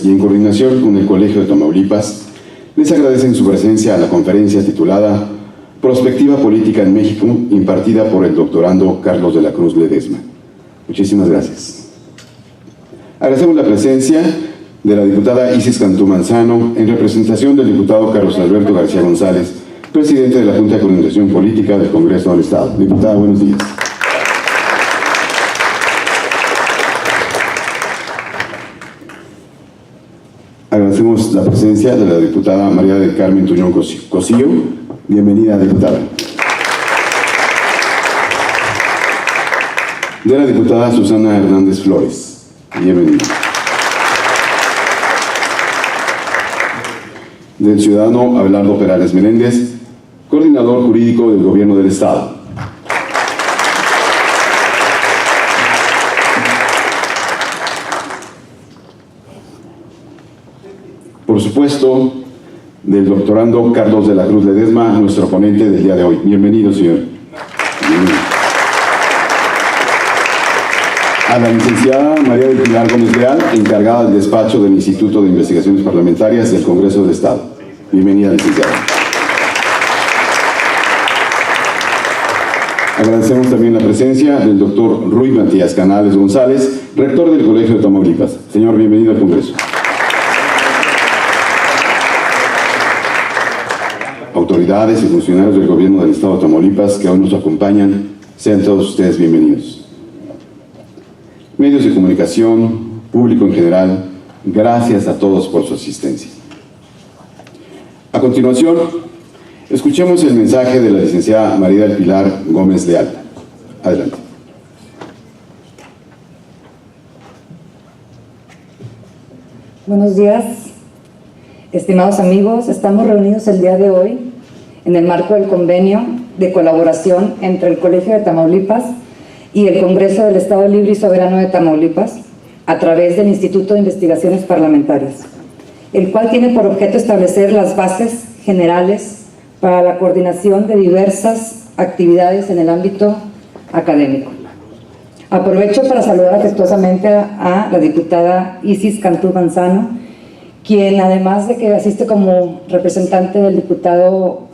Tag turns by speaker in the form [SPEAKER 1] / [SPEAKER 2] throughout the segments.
[SPEAKER 1] y en coordinación con el Colegio de Tamaulipas, les agradecen su presencia a la conferencia titulada Prospectiva Política en México, impartida por el doctorando Carlos de la Cruz Ledesma. Muchísimas gracias. Agradecemos la presencia de la diputada Isis Cantú Manzano en representación del diputado Carlos Alberto García González, presidente de la Junta de Coordinación Política del Congreso del Estado. Diputada, buenos días. Agradecemos la presencia de la diputada María del Carmen Tuñón Cosío. Bienvenida, diputada. De la diputada Susana Hernández Flores. Bienvenida. Del ciudadano Abelardo Perales Meléndez, coordinador jurídico del Gobierno del Estado. Por supuesto, del doctorando Carlos de la Cruz Ledesma, nuestro ponente del día de hoy. Bienvenido, señor. Bienvenido. A la licenciada María del Pilar Gómez Leal, encargada del despacho del Instituto de Investigaciones Parlamentarias del Congreso del Estado. Bienvenida, licenciada. Agradecemos también la presencia del doctor Ruy Matías Canales González, rector del Colegio de Tamaulipas. Señor, bienvenido al Congreso. Autoridades y funcionarios del Gobierno del Estado de Tamaulipas que hoy nos acompañan, sean todos ustedes bienvenidos. Medios de comunicación, público en general, gracias a todos por su asistencia. A continuación, escuchemos el mensaje de la licenciada María del Pilar Gómez Leal. Adelante.
[SPEAKER 2] Buenos días, estimados amigos. Estamos reunidos el día de hoy en el marco del convenio de colaboración entre el Colegio de Tamaulipas y el Congreso del Estado Libre y Soberano de Tamaulipas a través del Instituto de Investigaciones Parlamentarias, el cual tiene por objeto establecer las bases generales para la coordinación de diversas actividades en el ámbito académico. Aprovecho para saludar afectuosamente a la diputada Isis Cantú Manzano, quien además de que asiste como representante del diputado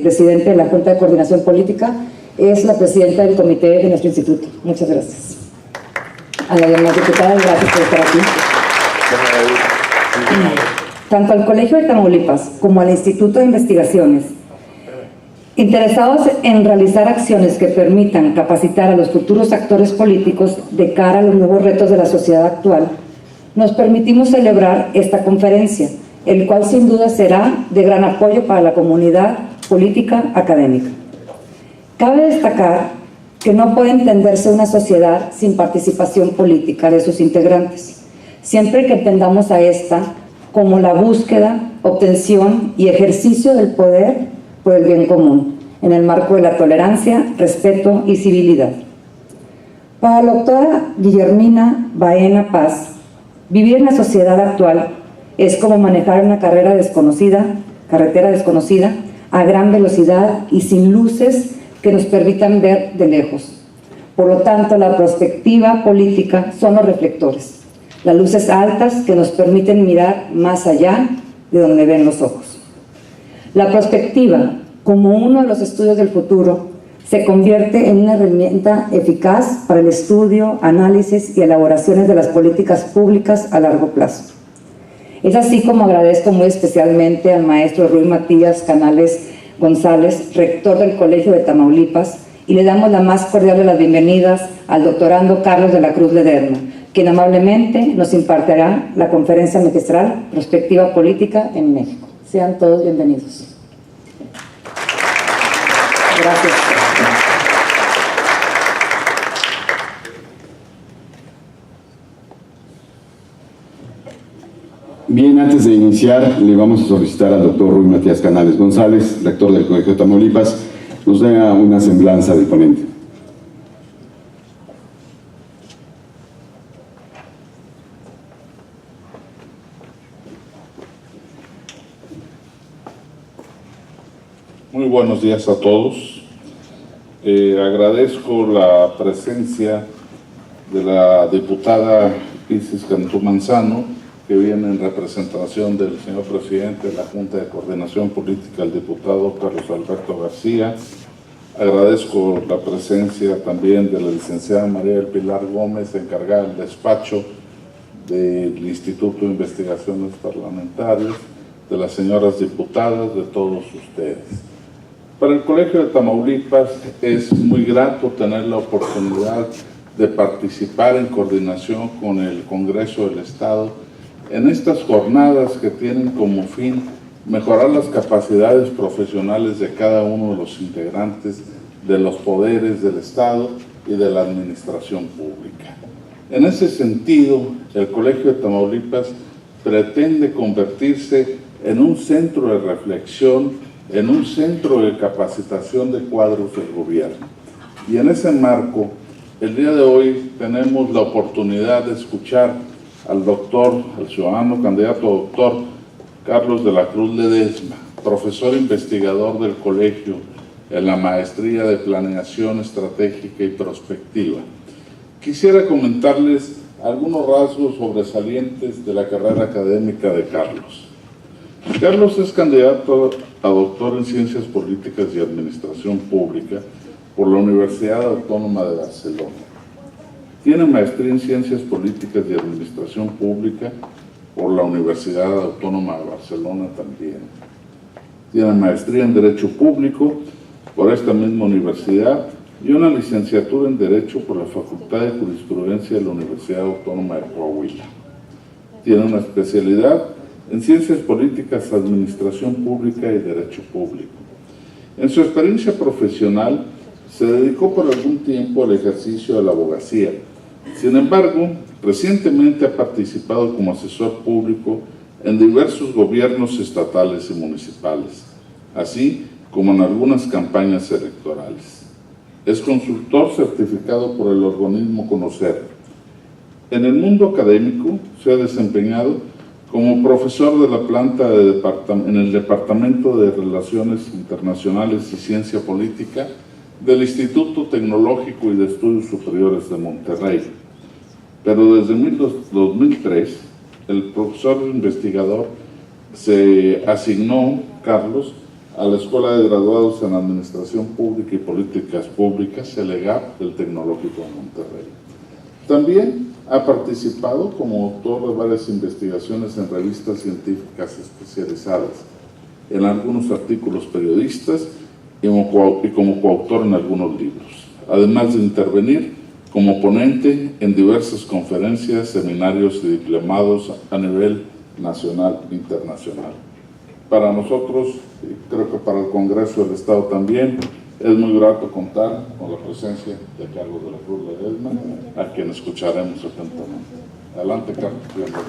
[SPEAKER 2] presidente de la Junta de Coordinación Política, es la presidenta del comité de nuestro instituto. Muchas gracias. A la demás diputadas, gracias por estar aquí. Tanto al Colegio de Tamaulipas como al Instituto de Investigaciones, interesados en realizar acciones que permitan capacitar a los futuros actores políticos de cara a los nuevos retos de la sociedad actual, nos permitimos celebrar esta conferencia, el cual sin duda será de gran apoyo para la comunidad política académica. Cabe destacar que no puede entenderse una sociedad sin participación política de sus integrantes, siempre que entendamos a esta como la búsqueda, obtención y ejercicio del poder por el bien común, en el marco de la tolerancia, respeto y civilidad. Para la doctora Guillermina Baena Paz, vivir en la sociedad actual es como manejar una carretera desconocida a gran velocidad y sin luces que nos permitan ver de lejos. Por lo tanto, la perspectiva política son los reflectores, las luces altas que nos permiten mirar más allá de donde ven los ojos. La perspectiva, como uno de los estudios del futuro, se convierte en una herramienta eficaz para el estudio, análisis y elaboraciones de las políticas públicas a largo plazo. Es así como agradezco muy especialmente al maestro Ruy Matías Canales González, rector del Colegio de Tamaulipas, y le damos la más cordial de las bienvenidas al doctorando Carlos de la Cruz Ledesma, quien amablemente nos impartirá la conferencia magistral Prospectiva Política en México. Sean todos bienvenidos. Gracias.
[SPEAKER 1] Bien, antes de iniciar, le vamos a solicitar al doctor Ruy Matías Canales González, rector del Colegio de Tamaulipas, nos dé una semblanza del ponente.
[SPEAKER 3] Muy buenos días a todos. Agradezco la presencia de la diputada Isis Cantú Manzano que viene en representación del señor presidente de la Junta de Coordinación Política, el diputado Carlos Alberto García. Agradezco la presencia también de la licenciada María del Pilar Gómez, encargada del despacho del Instituto de Investigaciones Parlamentarias, de las señoras diputadas, de todos ustedes. Para el Colegio de Tamaulipas es muy grato tener la oportunidad de participar en coordinación con el Congreso del Estado en estas jornadas que tienen como fin mejorar las capacidades profesionales de cada uno de los integrantes de los poderes del Estado y de la administración pública. En ese sentido, el Colegio de Tamaulipas pretende convertirse en un centro de reflexión, en un centro de capacitación de cuadros del gobierno. Y en ese marco, el día de hoy tenemos la oportunidad de escuchar al ciudadano candidato doctor Carlos de la Cruz Ledesma, profesor investigador del colegio en la maestría de Planeación Estratégica y Prospectiva. Quisiera comentarles algunos rasgos sobresalientes de la carrera académica de Carlos. Carlos es candidato a doctor en Ciencias Políticas y Administración Pública por la Universidad Autónoma de Barcelona. Tiene maestría en Ciencias Políticas y Administración Pública por la Universidad Autónoma de Barcelona también. Tiene maestría en Derecho Público por esta misma universidad y una licenciatura en Derecho por la Facultad de Jurisprudencia de la Universidad Autónoma de Coahuila. Tiene una especialidad en Ciencias Políticas, Administración Pública y Derecho Público. En su experiencia profesional se dedicó por algún tiempo al ejercicio de la abogacía. Sin embargo, recientemente ha participado como asesor público en diversos gobiernos estatales y municipales, así como en algunas campañas electorales. Es consultor certificado por el organismo Conocer. En el mundo académico se ha desempeñado como profesor de la planta en el Departamento de Relaciones Internacionales y Ciencia Política del Instituto Tecnológico y de Estudios Superiores de Monterrey. Pero desde 2003, el profesor investigador se asignó, Carlos, a la Escuela de Graduados en Administración Pública y Políticas Públicas, el EGAP del Tecnológico de Monterrey. También ha participado como autor de varias investigaciones en revistas científicas especializadas, en algunos artículos periodistas y como coautor en algunos libros, además de intervenir como ponente en diversas conferencias, seminarios y diplomados a nivel nacional e internacional. Para nosotros, y creo que para el Congreso del Estado también, es muy grato contar con la presencia de Carlos de la Cruz Ledesma, a quien escucharemos atentamente. Adelante, Carlos. Bienvenido.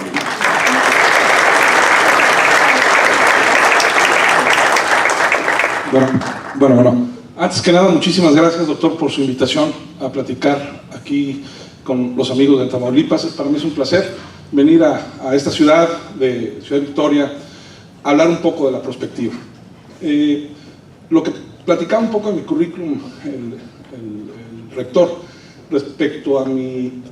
[SPEAKER 4] Bueno. Antes que nada, muchísimas gracias, doctor, por su invitación a platicar aquí con los amigos de Tamaulipas. Para mí es un placer venir a esta ciudad de Ciudad Victoria a hablar un poco de la prospectiva. Lo que platicaba un poco en mi currículum el rector respecto a mi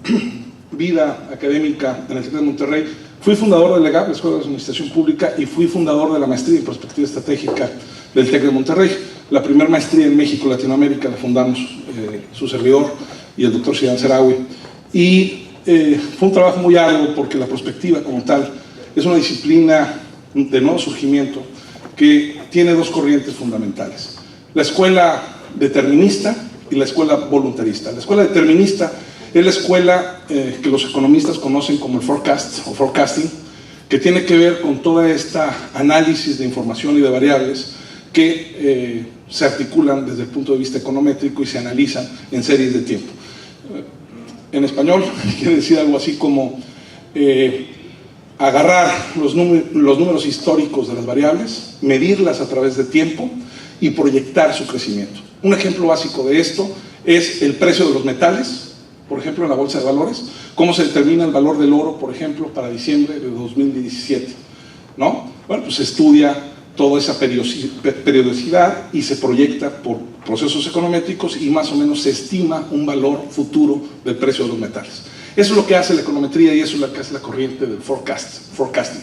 [SPEAKER 4] vida académica en el TEC de Monterrey, fui fundador del EGAP, la Escuela de Administración Pública, y fui fundador de la maestría en Prospectiva Estratégica del TEC de Monterrey. La primera maestría en México, Latinoamérica, la fundamos su servidor y el doctor Sidán Serawi. Y fue un trabajo muy arduo porque la prospectiva como tal es una disciplina de nuevo surgimiento que tiene dos corrientes fundamentales: la escuela determinista y la escuela voluntarista. La escuela determinista es la escuela que los economistas conocen como el forecast o forecasting, que tiene que ver con toda esta análisis de información y de variables que se articulan desde el punto de vista econométrico y se analizan en series de tiempo. En español quiere decir algo así como agarrar los números históricos de las variables, medirlas a través de tiempo y proyectar su crecimiento. Un ejemplo básico de esto es el precio de los metales, por ejemplo en la bolsa de valores, cómo se determina el valor del oro, por ejemplo, para diciembre de 2017, ¿no? Bueno, pues se estudia toda esa periodicidad y se proyecta por procesos econométricos y más o menos se estima un valor futuro del precio de los metales. Eso es lo que hace la econometría y eso es lo que hace la corriente del forecasting.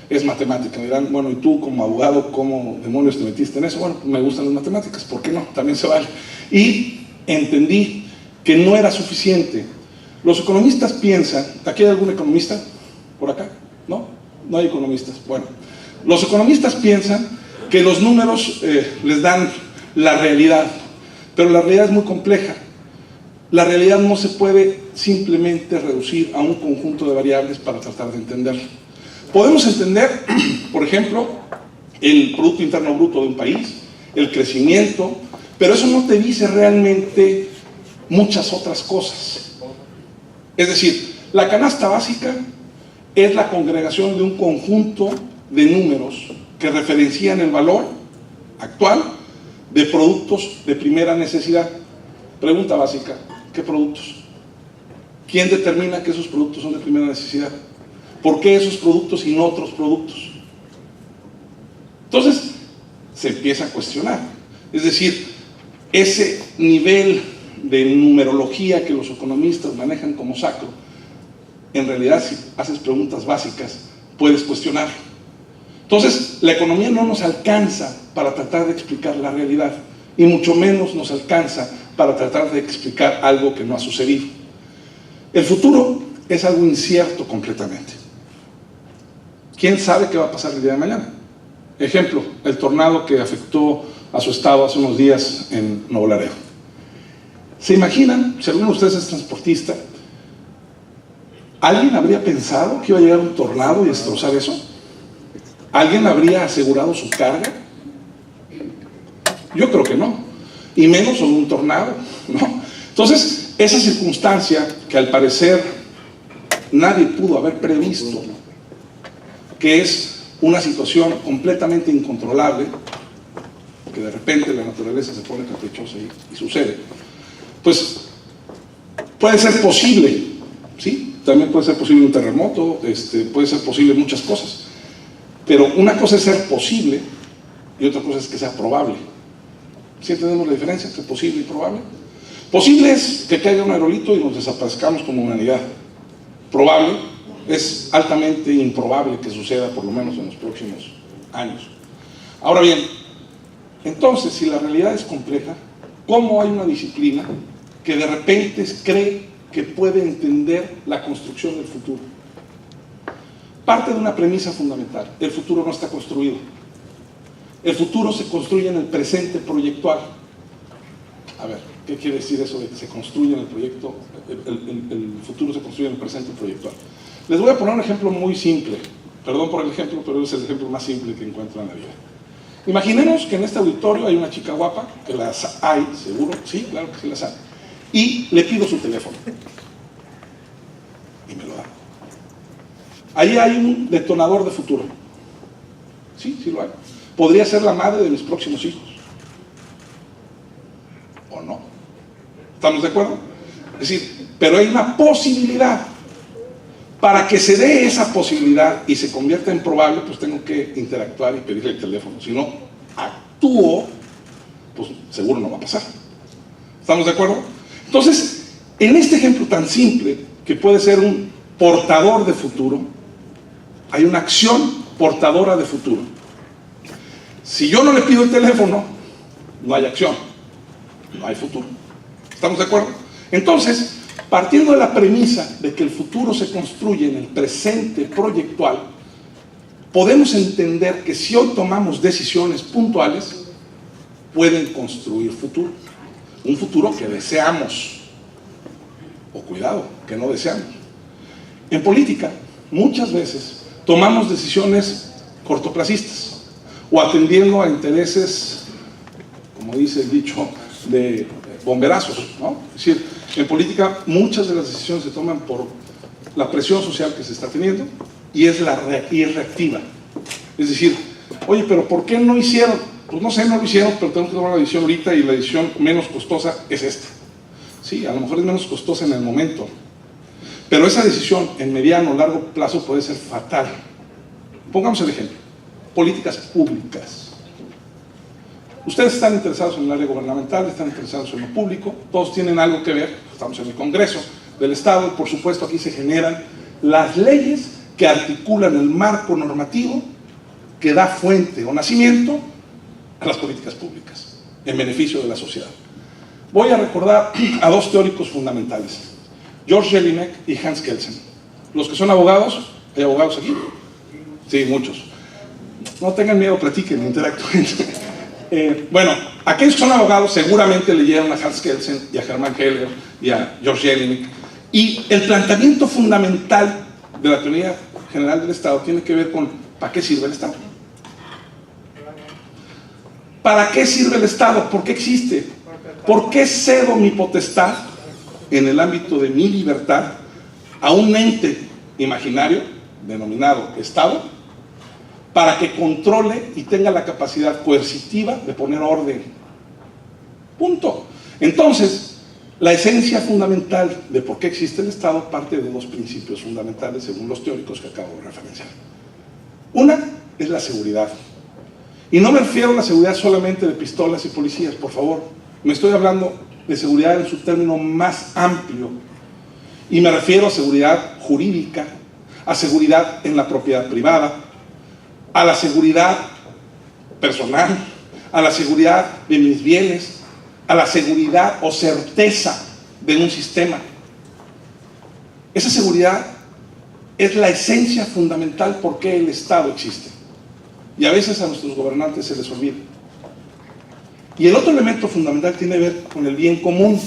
[SPEAKER 4] Es matemática. Me dirán, bueno, ¿y tú como abogado cómo demonios te metiste en eso? Bueno, me gustan las matemáticas, ¿por qué no? También se vale. Y entendí que no era suficiente. Los economistas piensan, ¿aquí hay algún economista por acá? ¿No? No hay economistas. Bueno, los economistas piensan que los números les dan la realidad, pero la realidad es muy compleja. La realidad no se puede simplemente reducir a un conjunto de variables para tratar de entenderlo. Podemos entender, por ejemplo, el Producto Interno Bruto de un país, el crecimiento, pero eso no te dice realmente muchas otras cosas. Es decir, la canasta básica es la congregación de un conjunto de números que referencian el valor actual de productos de primera necesidad. Pregunta básica, ¿qué productos? ¿Quién determina que esos productos son de primera necesidad? ¿Por qué esos productos y no otros productos? Entonces, se empieza a cuestionar. Es decir, ese nivel de numerología que los economistas manejan como sacro, en realidad, si haces preguntas básicas, puedes cuestionarlo. Entonces, la economía no nos alcanza para tratar de explicar la realidad, y mucho menos nos alcanza para tratar de explicar algo que no ha sucedido. El futuro es algo incierto completamente. ¿Quién sabe qué va a pasar el día de mañana? Ejemplo, el tornado que afectó a su estado hace unos días en Nuevo Laredo. ¿Se imaginan, si alguno de ustedes es transportista, alguien habría pensado que iba a llegar un tornado y destrozar eso? ¿Alguien habría asegurado su carga? Yo creo que no, y menos sobre un tornado, ¿no? Entonces, esa circunstancia que al parecer nadie pudo haber previsto, que es una situación completamente incontrolable, que de repente la naturaleza se pone caprichosa y sucede, pues puede ser posible, ¿sí? También puede ser posible un terremoto, puede ser posible muchas cosas, pero una cosa es ser posible y otra cosa es que sea probable. ¿Sí entendemos la diferencia entre posible y probable? Posible es que caiga un aerolito y nos desaparezcamos como humanidad. Probable es altamente improbable que suceda, por lo menos en los próximos años. Ahora bien, entonces, si la realidad es compleja, ¿cómo hay una disciplina que de repente cree que puede entender la construcción del futuro? Parte de una premisa fundamental: el futuro no está construido. El futuro se construye en el presente proyectual. A ver, ¿qué quiere decir eso de que se construye en el proyecto? El futuro se construye en el presente proyectual. Les voy a poner un ejemplo muy simple. Perdón por el ejemplo, pero es el ejemplo más simple que encuentro en la vida. Imaginemos que en este auditorio hay una chica guapa, que las hay, seguro, sí, claro que sí las hay, y le pido su teléfono. Y me lo da. Ahí hay un detonador de futuro. Sí, sí lo hay. Podría ser la madre de mis próximos hijos. ¿O no? ¿Estamos de acuerdo? Es decir, pero hay una posibilidad. Para que se dé esa posibilidad y se convierta en probable, pues tengo que interactuar y pedirle el teléfono. Si no actúo, pues seguro no va a pasar. ¿Estamos de acuerdo? Entonces, en este ejemplo tan simple, que puede ser un portador de futuro, hay una acción portadora de futuro. Si yo no le pido el teléfono, no hay acción, no hay futuro. ¿Estamos de acuerdo? Entonces, partiendo de la premisa de que el futuro se construye en el presente proyectual, podemos entender que si hoy tomamos decisiones puntuales, pueden construir futuro. Un futuro que deseamos, o cuidado, que no deseamos. En política, muchas veces tomamos decisiones cortoplacistas o atendiendo a intereses, como dice el dicho, de bomberazos, ¿no? Es decir, en política muchas de las decisiones se toman por la presión social que se está teniendo y es reactiva. Es decir, oye, pero ¿por qué no hicieron? Pues no sé, no lo hicieron, pero tengo que tomar la decisión ahorita y la decisión menos costosa es esta. Sí, a lo mejor es menos costosa en el momento, pero esa decisión en mediano o largo plazo puede ser fatal. Pongamos el ejemplo: políticas públicas. Ustedes están interesados en el área gubernamental, están interesados en lo público, todos tienen algo que ver, estamos en el Congreso, del Estado, y por supuesto aquí se generan las leyes que articulan el marco normativo que da fuente o nacimiento a las políticas públicas en beneficio de la sociedad. Voy a recordar a dos teóricos fundamentales, George Jelinek y Hans Kelsen. Los que son abogados, ¿hay abogados aquí? Sí, muchos. No tengan miedo, platiquen, interactúen. Bueno, aquellos que son abogados seguramente leyeron a Hans Kelsen y a Hermann Heller y a George Jelinek. Y el planteamiento fundamental de la teoría general del Estado tiene que ver con ¿para qué sirve el Estado? ¿Para qué sirve el Estado? ¿Por qué existe? ¿Por qué cedo mi potestad en el ámbito de mi libertad a un ente imaginario denominado Estado para que controle y tenga la capacidad coercitiva de poner orden? Punto. Entonces, la esencia fundamental de por qué existe el Estado parte de dos principios fundamentales según los teóricos que acabo de referenciar. Una es la seguridad. Y no me refiero a la seguridad solamente de pistolas y policías, por favor. Me estoy hablando de seguridad en su término más amplio. Y me refiero a seguridad jurídica, a seguridad en la propiedad privada, a la seguridad personal, a la seguridad de mis bienes, a la seguridad o certeza de un sistema. Esa seguridad es la esencia fundamental por qué el Estado existe. Y a veces a nuestros gobernantes se les olvida. Y el otro elemento fundamental tiene que ver con el bien común.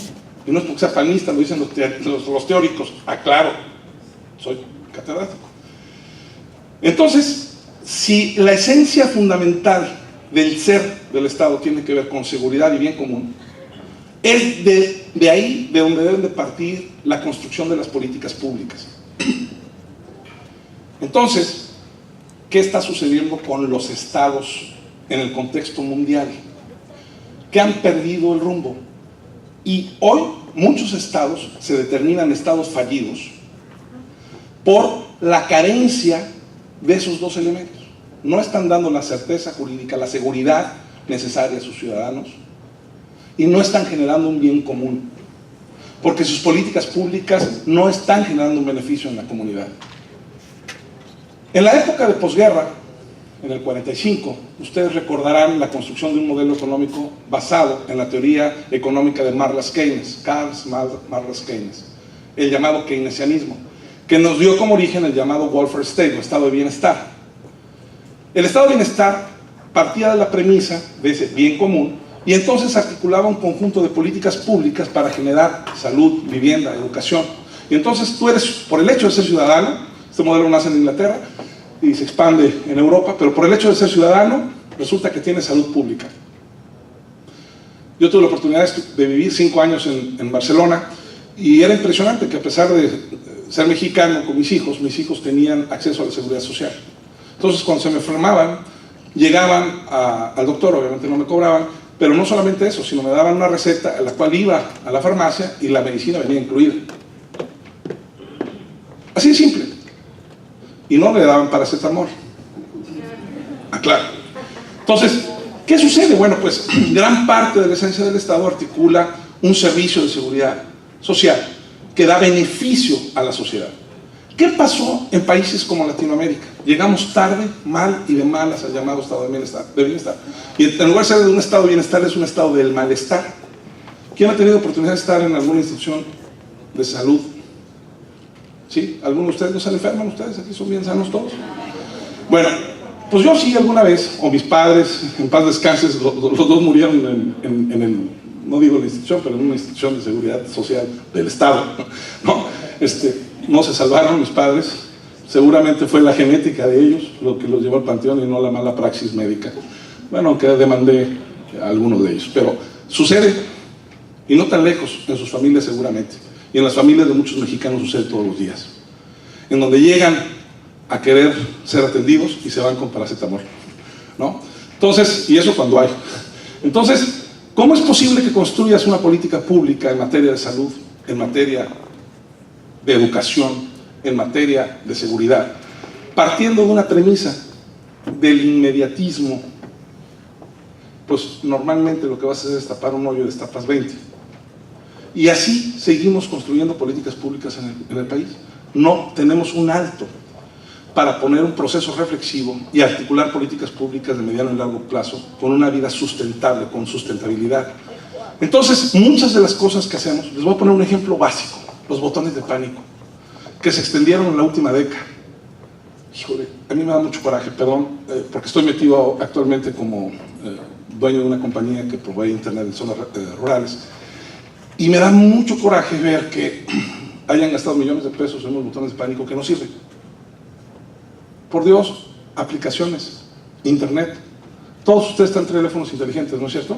[SPEAKER 4] Y no es porque sea panista, lo dicen los teóricos. Aclaro, soy catedrático. Entonces, si la esencia fundamental del ser del Estado tiene que ver con seguridad y bien común, es de ahí de donde deben de partir la construcción de las políticas públicas. Entonces, ¿qué está sucediendo con los estados en el contexto mundial? Que han perdido el rumbo. Y hoy muchos estados se determinan estados fallidos por la carencia de esos dos elementos. No están dando la certeza jurídica, la seguridad necesaria a sus ciudadanos, y no están generando un bien común, porque sus políticas públicas no están generando un beneficio en la comunidad. En la época de posguerra, en el 45, ustedes recordarán la construcción de un modelo económico basado en la teoría económica de Marlas Keynes, Carl Marlas Keynes, el llamado keynesianismo, que nos dio como origen el llamado welfare state, o estado de bienestar. El estado de bienestar partía de la premisa de ese bien común y entonces articulaba un conjunto de políticas públicas para generar salud, vivienda, educación. Y entonces tú eres, por el hecho de ser ciudadano, este modelo nace en Inglaterra y se expande en Europa, pero por el hecho de ser ciudadano, resulta que tienes salud pública. Yo tuve la oportunidad de vivir 5 años en Barcelona y era impresionante que a pesar de ser mexicano con mis hijos tenían acceso a la seguridad social. Entonces cuando se me enfermaban, llegaban al doctor, obviamente no me cobraban, pero no solamente eso, sino me daban una receta a la cual iba a la farmacia y la medicina venía incluida. Así de simple. Y no le daban paracetamol. Claro. Entonces, ¿qué sucede? Bueno, pues gran parte de la esencia del Estado articula un servicio de seguridad social que da beneficio a la sociedad. ¿Qué pasó en países como Latinoamérica? Llegamos tarde, mal y de malas al llamado estado de bienestar. Y en lugar de ser de un estado de bienestar, es un estado del malestar. ¿Quién ha tenido oportunidad de estar en alguna institución de salud? ¿Sí? ¿Algunos de ustedes no se enferman? ¿Ustedes aquí son bien sanos todos? Bueno, pues yo sí alguna vez, o mis padres, en paz descanses, los dos murieron en el, no digo la institución, pero en una institución de seguridad social del Estado, ¿no? No se salvaron mis padres, seguramente fue la genética de ellos lo que los llevó al panteón y no la mala praxis médica. Bueno, aunque demandé a algunos de ellos, pero sucede, y no tan lejos, en sus familias seguramente, y en las familias de muchos mexicanos sucede todos los días, en donde llegan a querer ser atendidos y se van con paracetamol, ¿no? Entonces, y eso cuando hay. Entonces, ¿cómo es posible que construyas una política pública en materia de salud, en materia de educación, en materia de seguridad, partiendo de una premisa del inmediatismo? Pues normalmente lo que vas a hacer es tapar un hoyo y destapas 20. Y así seguimos construyendo políticas públicas en el país. No tenemos un alto para poner un proceso reflexivo y articular políticas públicas de mediano y largo plazo con una vida sustentable, con sustentabilidad. Entonces, muchas de las cosas que hacemos, les voy a poner un ejemplo básico, los botones de pánico, que se extendieron en la última década. Híjole, a mí me da mucho coraje, perdón, porque estoy metido actualmente como dueño de una compañía que provee internet en zonas rurales, y me da mucho coraje ver que hayan gastado millones de pesos en unos botones de pánico que no sirven. Por Dios, aplicaciones, internet, todos ustedes están en teléfonos inteligentes, ¿no es cierto?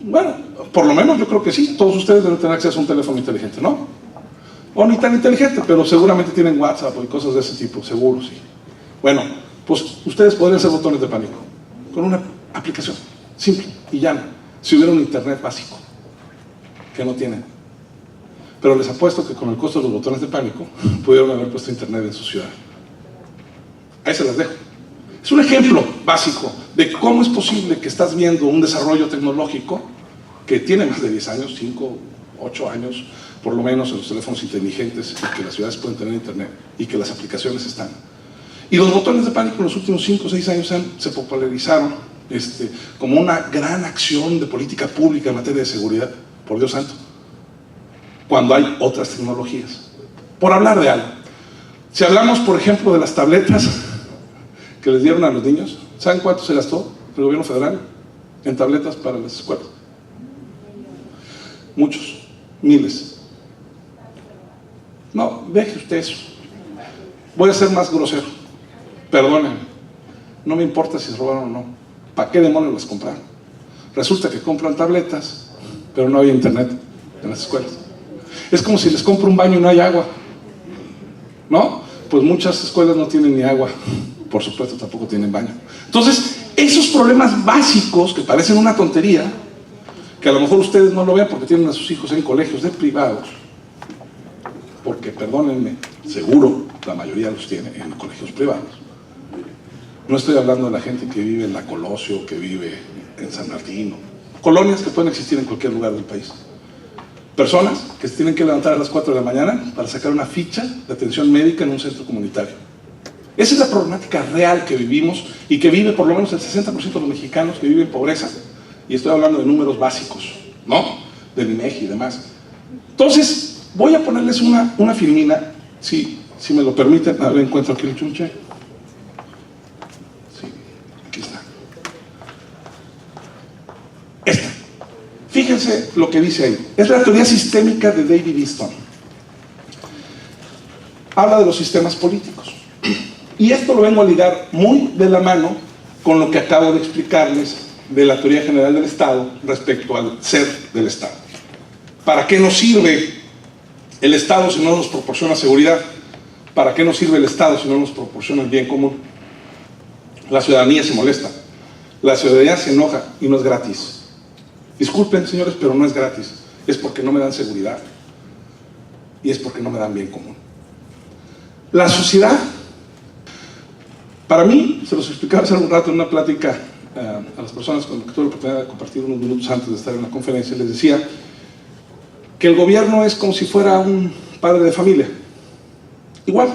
[SPEAKER 4] Bueno, por lo menos yo creo que sí, todos ustedes deben tener acceso a un teléfono inteligente, ¿no? O ni tan inteligente, pero seguramente tienen WhatsApp y cosas de ese tipo, seguro, sí. Bueno, pues ustedes podrían hacer botones de pánico con una aplicación simple y llana, si hubiera un internet básico, que no tienen. Pero les apuesto que con el costo de los botones de pánico pudieron haber puesto internet en su ciudad. Ahí se las dejo. Es un ejemplo básico de cómo es posible que estás viendo un desarrollo tecnológico que tiene más de 10 años, 5, 8 años, por lo menos en los teléfonos inteligentes, y que las ciudades pueden tener internet y que las aplicaciones están. Y los botones de pánico en los últimos 5 o 6 años se popularizaron como una gran acción de política pública en materia de seguridad, por Dios santo, cuando hay otras tecnologías. Por hablar de algo, si hablamos, por ejemplo, de las tabletas que les dieron a los niños, ¿saben cuánto se gastó el gobierno federal en tabletas para las escuelas? Muchos, miles. No, deje usted eso. Voy a ser más grosero. Perdónenme. No me importa si se robaron o no. ¿Para qué demonios las compraron? Resulta que compran tabletas, pero no había internet en las escuelas. Es como si les compro un baño y no hay agua, ¿no? Pues muchas escuelas no tienen ni agua, por supuesto tampoco tienen baño. Entonces, esos problemas básicos que parecen una tontería, que a lo mejor ustedes no lo ven porque tienen a sus hijos en colegios de privados, porque, perdónenme, seguro la mayoría los tiene en colegios privados. No estoy hablando de la gente que vive en la Colosio, que vive en San Martín, colonias que pueden existir en cualquier lugar del país. Personas que se tienen que levantar a las 4 de la mañana para sacar una ficha de atención médica en un centro comunitario. Esa es la problemática real que vivimos y que vive por lo menos el 60% de los mexicanos que viven en pobreza. Y estoy hablando de números básicos, ¿no? Del INEGI y demás. Entonces, voy a ponerles una filmina, si me lo permiten. A ver, encuentro aquí el chunche. Sí, aquí está. Esta. Fíjense lo que dice ahí. Es la teoría sistémica de David Easton. Habla de los sistemas políticos. Y esto lo vengo a ligar muy de la mano con lo que acabo de explicarles de la teoría general del Estado respecto al ser del Estado. ¿Para qué nos sirve el Estado si no nos proporciona seguridad? ¿Para qué nos sirve el Estado si no nos proporciona el bien común? La ciudadanía se molesta, la ciudadanía se enoja y no es gratis. Disculpen, señores, pero no es gratis. Es porque no me dan seguridad y es porque no me dan bien común. La sociedad, para mí, se los explicaba hace un rato en una plática a las personas con las que tuve la oportunidad de compartir unos minutos antes de estar en la conferencia. Les decía que el gobierno es como si fuera un padre de familia. Igual,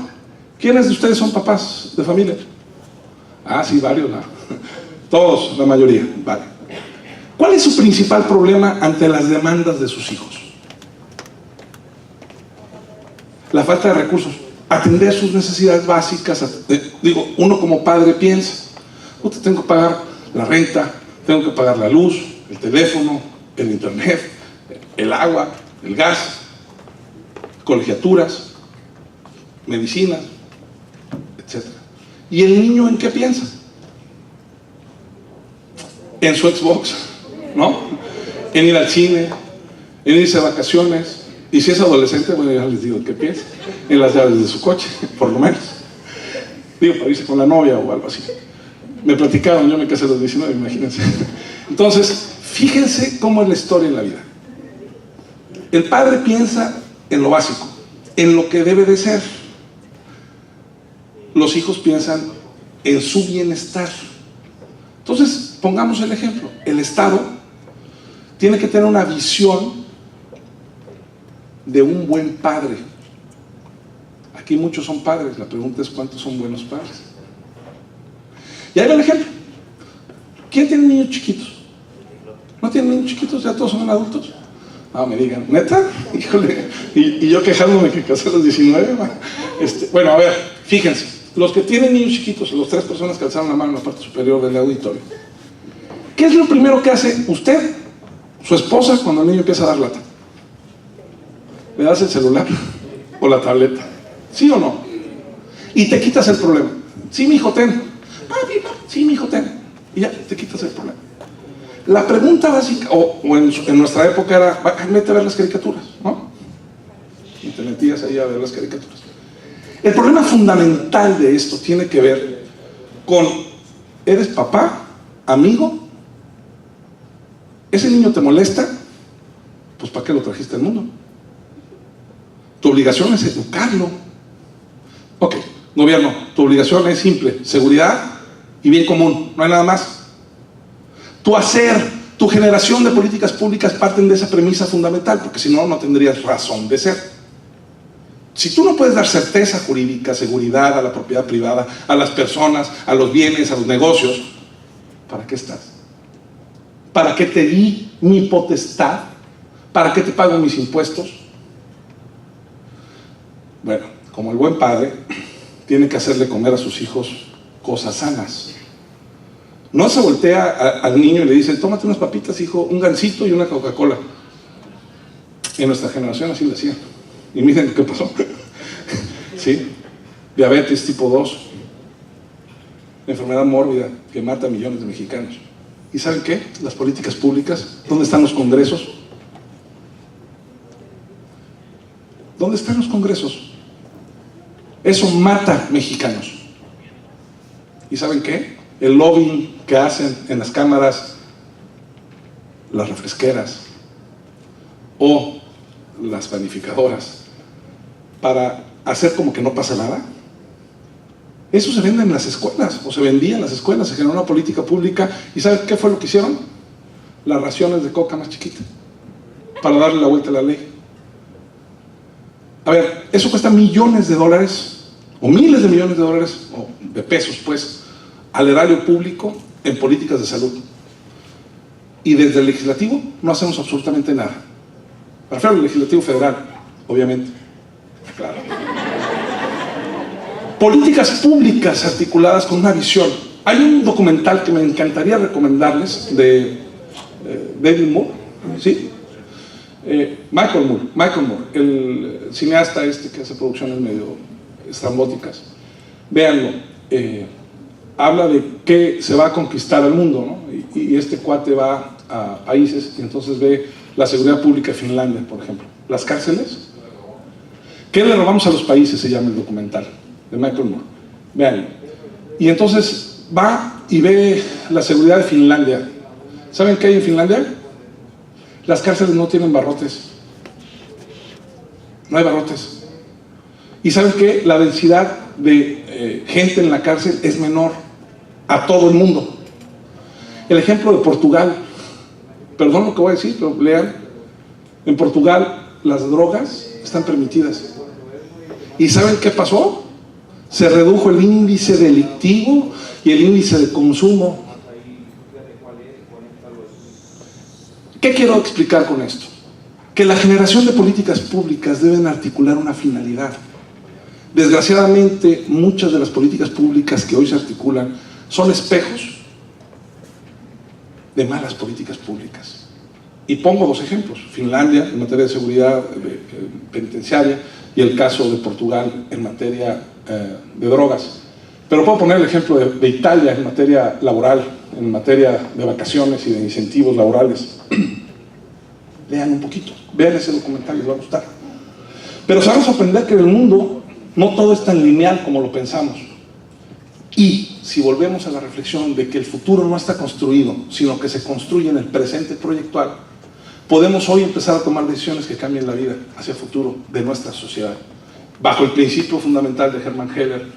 [SPEAKER 4] ¿quiénes de ustedes son papás de familia? Ah, sí, varios, ¿no? Todos, la mayoría, vale. ¿Cuál es su principal problema ante las demandas de sus hijos? La falta de recursos. Atender sus necesidades básicas. Digo, uno como padre piensa, tengo que pagar la renta, tengo que pagar la luz, el teléfono, el internet, el agua, el gas, colegiaturas, medicinas, etc. ¿Y el niño en qué piensa? En su Xbox, ¿no? En ir al cine, en irse a vacaciones. Y si es adolescente, bueno, ya les digo, ¿qué piensa? En las llaves de su coche, por lo menos. Digo, para irse con la novia o algo así. Me platicaron, yo me casé a los 19, imagínense. Entonces, fíjense cómo es la historia en la vida. El padre piensa en lo básico, en lo que debe de ser. Los hijos piensan en su bienestar. Entonces, pongamos el ejemplo. El Estado tiene que tener una visión de un buen padre. Aquí muchos son padres, la pregunta es ¿cuántos son buenos padres? Y ahí va el ejemplo. ¿Quién tiene niños chiquitos? ¿No tienen niños chiquitos? ¿Ya todos son adultos? No, me digan, ¿neta? Híjole, y yo quejándome que casé a los 19. Bueno, a ver, fíjense, los que tienen niños chiquitos, las 3 personas que alzaron la mano en la parte superior del auditorio, ¿qué es lo primero que hace usted, su esposa, cuando el niño empieza a dar lata? ¿Le das el celular o la tableta? ¿Sí o no? Y te quitas el problema. Sí, mijo, ten. Sí, mijo, ten. Y ya, te quitas el problema. La pregunta básica, o en nuestra época era, vete a ver las caricaturas, ¿no? Y te metías ahí a ver las caricaturas. El problema fundamental de esto tiene que ver con, ¿eres papá? ¿Amigo? ¿Ese niño te molesta? Pues ¿para qué lo trajiste al mundo? Tu obligación es educarlo. Ok, gobierno, tu obligación es simple, seguridad y bien común, no hay nada más. Tu hacer, tu generación de políticas públicas parten de esa premisa fundamental, porque si no, no tendrías razón de ser. Si tú no puedes dar certeza jurídica, seguridad a la propiedad privada, a las personas, a los bienes, a los negocios, ¿para qué estás? ¿Para qué te di mi potestad? ¿Para qué te pago mis impuestos? Bueno, como el buen padre, tiene que hacerle comer a sus hijos cosas sanas. No se voltea al niño y le dice, tómate unas papitas, hijo, un gansito y una Coca-Cola. En nuestra generación así lo hacían. Y miren qué pasó. ¿Sí? Diabetes tipo 2. Enfermedad mórbida que mata a millones de mexicanos. ¿Y saben qué? Las políticas públicas. ¿Dónde están los congresos? ¿Dónde están los congresos? Eso mata mexicanos. ¿Y saben qué? El lobbying que hacen en las cámaras, las refresqueras o las panificadoras para hacer como que no pasa nada. Eso se vende en las escuelas, o se vendía en las escuelas, se generó una política pública. ¿Y saben qué fue lo que hicieron? Las raciones de coca más chiquitas para darle la vuelta a la ley. A ver, eso cuesta millones de dólares o miles de millones de dólares o de pesos, pues, al erario público en políticas de salud. Y desde el legislativo no hacemos absolutamente nada. Me refiero al legislativo federal, obviamente. Claro. Políticas públicas articuladas con una visión. Hay un documental que me encantaría recomendarles de David Moore, ¿sí? Michael Moore, el cineasta que hace producciones medio estrambóticas. Véanlo. Habla de que se va a conquistar el mundo, ¿no? Y este cuate va a países y entonces ve la seguridad pública de Finlandia, por ejemplo. Las cárceles. ¿Qué le robamos a los países? Se llama el documental de Michael Moore. Véanlo. Y entonces va y ve la seguridad de Finlandia. ¿Saben qué hay en Finlandia? Las cárceles no tienen barrotes. No hay barrotes. ¿Y saben qué? La densidad de gente en la cárcel es menor a todo el mundo. El ejemplo de Portugal. Perdón lo que voy a decir, pero lean. En Portugal las drogas están permitidas. ¿Y saben qué pasó? Se redujo el índice delictivo y el índice de consumo. ¿Qué quiero explicar con esto? Que la generación de políticas públicas deben articular una finalidad. Desgraciadamente, muchas de las políticas públicas que hoy se articulan son espejos de malas políticas públicas. Y pongo 2 ejemplos: Finlandia en materia de seguridad penitenciaria y el caso de Portugal en materia de drogas. Pero puedo poner el ejemplo de Italia en materia laboral, en materia de vacaciones y de incentivos laborales. Lean un poquito, vean ese documental, les va a gustar. Pero se van a sorprender que en el mundo no todo es tan lineal como lo pensamos. Y si volvemos a la reflexión de que el futuro no está construido, sino que se construye en el presente proyectual, podemos hoy empezar a tomar decisiones que cambien la vida hacia el futuro de nuestra sociedad, bajo el principio fundamental de Hermann Heller,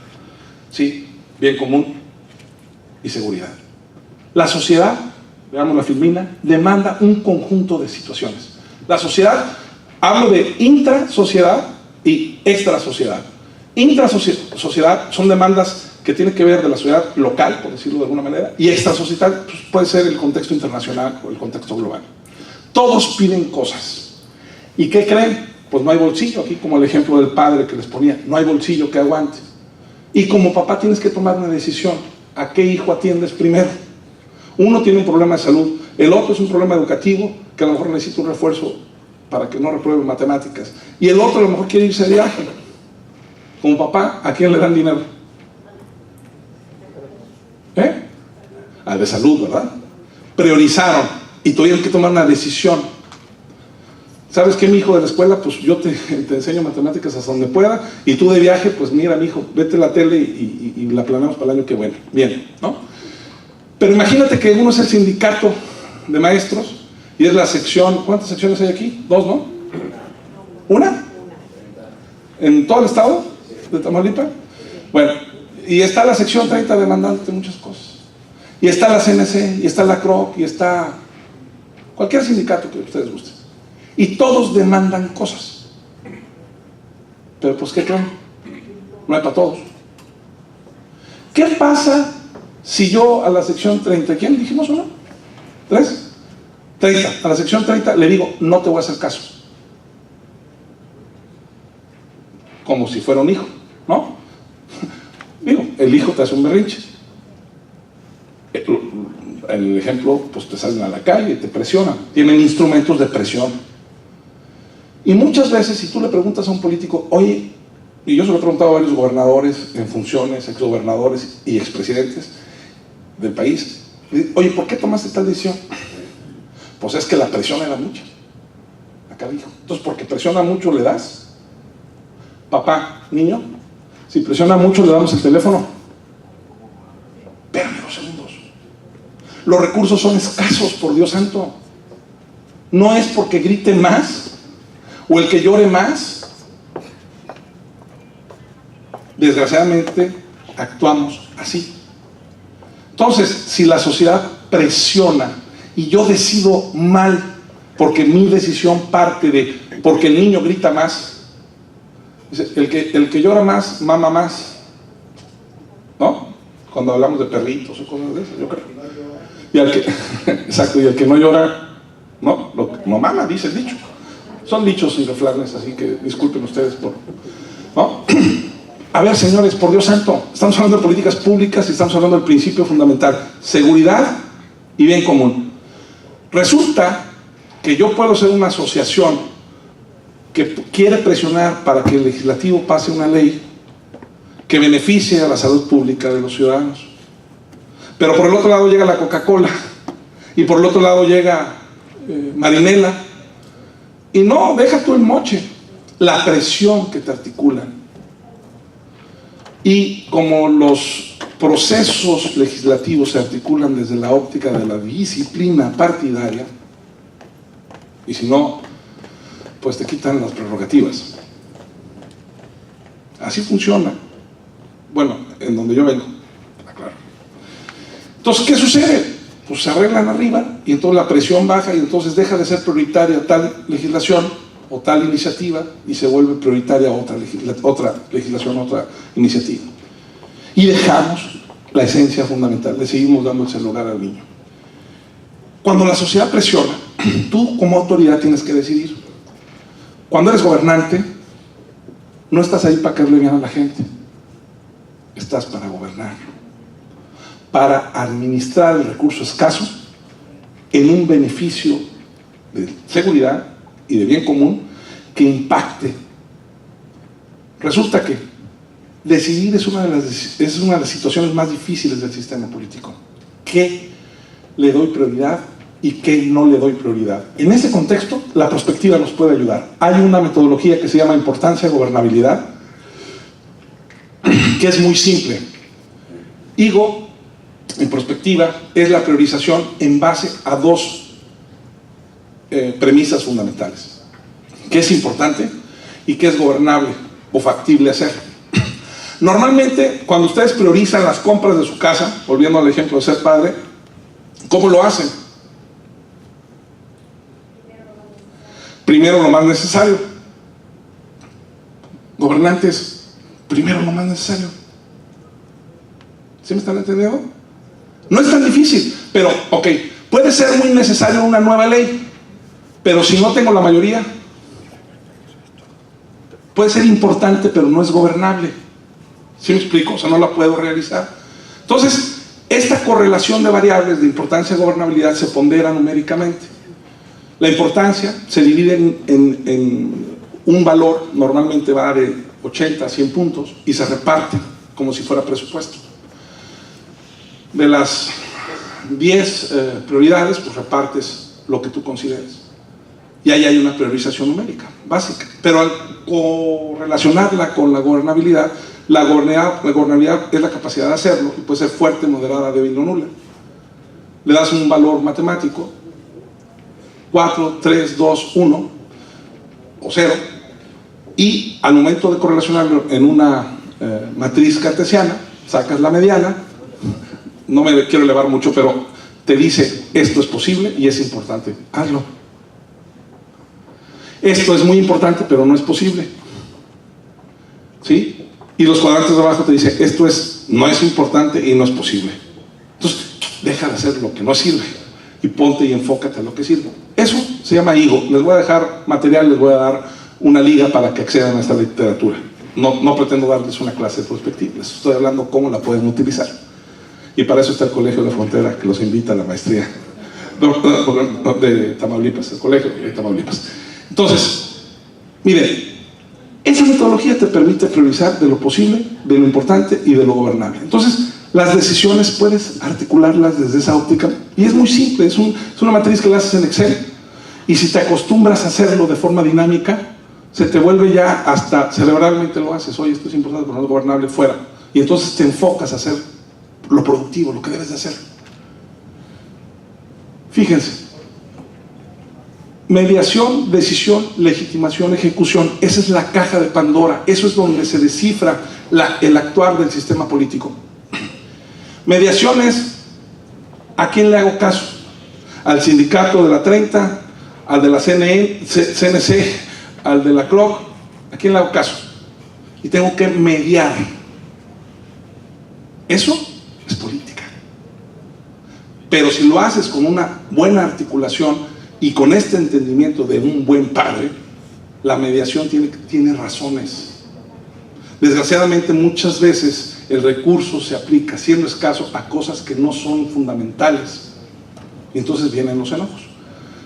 [SPEAKER 4] ¿sí? Bien común y seguridad. La sociedad veamos la filmina, demanda un conjunto de situaciones. La sociedad, hablo de intrasociedad y extrasociedad. Intrasociedad son demandas que tienen que ver de la sociedad local, por decirlo de alguna manera, y extrasocial pues, puede ser el contexto internacional o el contexto global. Todos piden cosas. ¿Y qué creen? Pues no hay bolsillo, aquí como el ejemplo del padre que les ponía, no hay bolsillo que aguante. Y como papá tienes que tomar una decisión, ¿a qué hijo atiendes primero? Uno tiene un problema de salud, el otro es un problema educativo, que a lo mejor necesita un refuerzo para que no repruebe matemáticas, y el otro a lo mejor quiere irse de viaje. Como papá, ¿a quién le dan dinero? Al de salud, ¿verdad? Priorizaron y tuvieron que tomar una decisión. ¿Sabes qué, mi hijo de la escuela? Pues yo te enseño matemáticas hasta donde pueda, y tú de viaje, pues mira, mi hijo, vete a la tele y la planeamos para el año que viene. Bien, ¿no? Pero imagínate que uno es el sindicato de maestros y es la sección, ¿cuántas secciones hay aquí? 2, ¿no? ¿Una? ¿En todo el estado de Tamaulipas? Bueno, y está la sección 30 demandante de muchas cosas. Y está la CNC, y está la CROC, y está cualquier sindicato que ustedes gusten. Y todos demandan cosas. Pero pues, ¿qué creen? No hay para todos. ¿Qué pasa si yo a la sección 30, ¿quién dijimos uno? ¿3? 30, a la sección 30 le digo, no te voy a hacer caso? Como si fuera un hijo, ¿no? Digo, el hijo te hace un berrinche. El ejemplo, pues te salen a la calle, te presionan, tienen instrumentos de presión. Y muchas veces, si tú le preguntas a un político, oye, y yo se lo he preguntado a varios gobernadores en funciones, exgobernadores y expresidentes del país, oye, ¿por qué tomaste tal decisión? Pues es que la presión era mucha. Acá dijo. Entonces, porque presiona mucho, le das. Papá, niño, si presiona mucho, le damos el teléfono. Espérame 2 segundos. Los recursos son escasos, por Dios santo. No es porque grite más o el que llore más. Desgraciadamente, actuamos así. Entonces, si la sociedad presiona y yo decido mal porque mi decisión parte de porque el niño grita más, el que llora más, mama más, ¿no? Cuando hablamos de perritos o cosas de eso, yo creo. Y al que, exacto, y el que no llora, no mama, dice el dicho. Son dichos y refranes, así que disculpen ustedes por, ¿no? A ver, señores, por Dios santo, estamos hablando de políticas públicas y estamos hablando del principio fundamental, seguridad y bien común. Resulta que yo puedo ser una asociación que quiere presionar para que el legislativo pase una ley que beneficie a la salud pública de los ciudadanos. Pero por el otro lado llega la Coca-Cola y por el otro lado llega Marinela, y no, deja tú el moche, la presión que te articulan. Y como los procesos legislativos se articulan desde la óptica de la disciplina partidaria, y si no, pues te quitan las prerrogativas. Así funciona. Bueno, en donde yo vengo, claro. Entonces, ¿qué sucede? Pues se arreglan arriba y entonces la presión baja y entonces deja de ser prioritaria tal legislación o tal iniciativa y se vuelve prioritaria otra legislación, otra iniciativa. Y dejamos la esencia fundamental, le seguimos dando el celular al niño. Cuando la sociedad presiona, tú como autoridad tienes que decidir. Cuando eres gobernante, no estás ahí para caerle bien a la gente, estás para gobernar, para administrar el recurso escaso en un beneficio de seguridad y de bien común que impacte. Resulta que decidir es una de las situaciones más difíciles del sistema político. ¿Qué le doy prioridad y qué no le doy prioridad? En ese contexto, la prospectiva nos puede ayudar. Hay una metodología que se llama importancia, gobernabilidad, que es muy simple. IGO, en prospectiva, es la priorización en base a 2 premisas fundamentales: qué es importante y qué es gobernable o factible hacer. Normalmente, cuando ustedes priorizan las compras de su casa, volviendo al ejemplo de ser padre, ¿cómo lo hacen? primero lo más necesario. Gobernantes, primero lo más necesario. ¿Sí me están entendiendo? No es tan difícil, pero, ok, puede ser muy necesario una nueva ley, pero si no tengo la mayoría, puede ser importante, pero no es gobernable. ¿Sí me explico? O sea, no la puedo realizar. Entonces, esta correlación de variables de importancia y gobernabilidad se pondera numéricamente. La importancia se divide en un valor, normalmente va de 80 a 100 puntos, y se reparte como si fuera presupuesto. De las 10 prioridades, pues repartes lo que tú consideres. Y ahí hay una priorización numérica, básica. Pero al correlacionarla con la gobernabilidad es la capacidad de hacerlo, y puede ser fuerte, moderada, débil o nula. Le das un valor matemático, 4, 3, 2, 1 o 0, y al momento de correlacionarlo en una matriz cartesiana, sacas la mediana. No me quiero elevar mucho, pero te dice, esto es posible y es importante, hazlo. Esto es muy importante, pero no es posible. ¿Sí? Y los cuadrantes de abajo te dicen, esto no es importante y no es posible. Entonces, deja de hacer lo que no sirve y ponte y enfócate a lo que sirve. Eso se llama higo. Les voy a dejar material, les voy a dar una liga para que accedan a esta literatura. No pretendo darles una clase de perspectiva, les estoy hablando cómo la pueden utilizar. Y para eso está el Colegio de la Frontera, que los invita a la maestría de Tamaulipas, el Colegio de Tamaulipas. Entonces, miren, esa metodología te permite priorizar de lo posible, de lo importante y de lo gobernable. Entonces, las decisiones puedes articularlas desde esa óptica, y es muy simple, es una matriz que la haces en Excel, y si te acostumbras a hacerlo de forma dinámica, se te vuelve ya hasta cerebralmente lo haces. Oye, esto es importante, pero no es gobernable, fuera. Y entonces te enfocas a hacer lo productivo, lo que debes de hacer. Fíjense, mediación, decisión, legitimación, ejecución, esa es la caja de Pandora, eso es donde se descifra el actuar del sistema político. Mediación es, ¿a quién le hago caso? ¿Al sindicato de la 30? ¿Al de la CNC? ¿Al de la CROC? ¿A quién le hago caso? Y tengo que mediar. Eso es política. Pero si lo haces con una buena articulación y con este entendimiento de un buen padre, la mediación tiene razones. Desgraciadamente, muchas veces el recurso se aplica, siendo escaso, a cosas que no son fundamentales, y entonces vienen los enojos.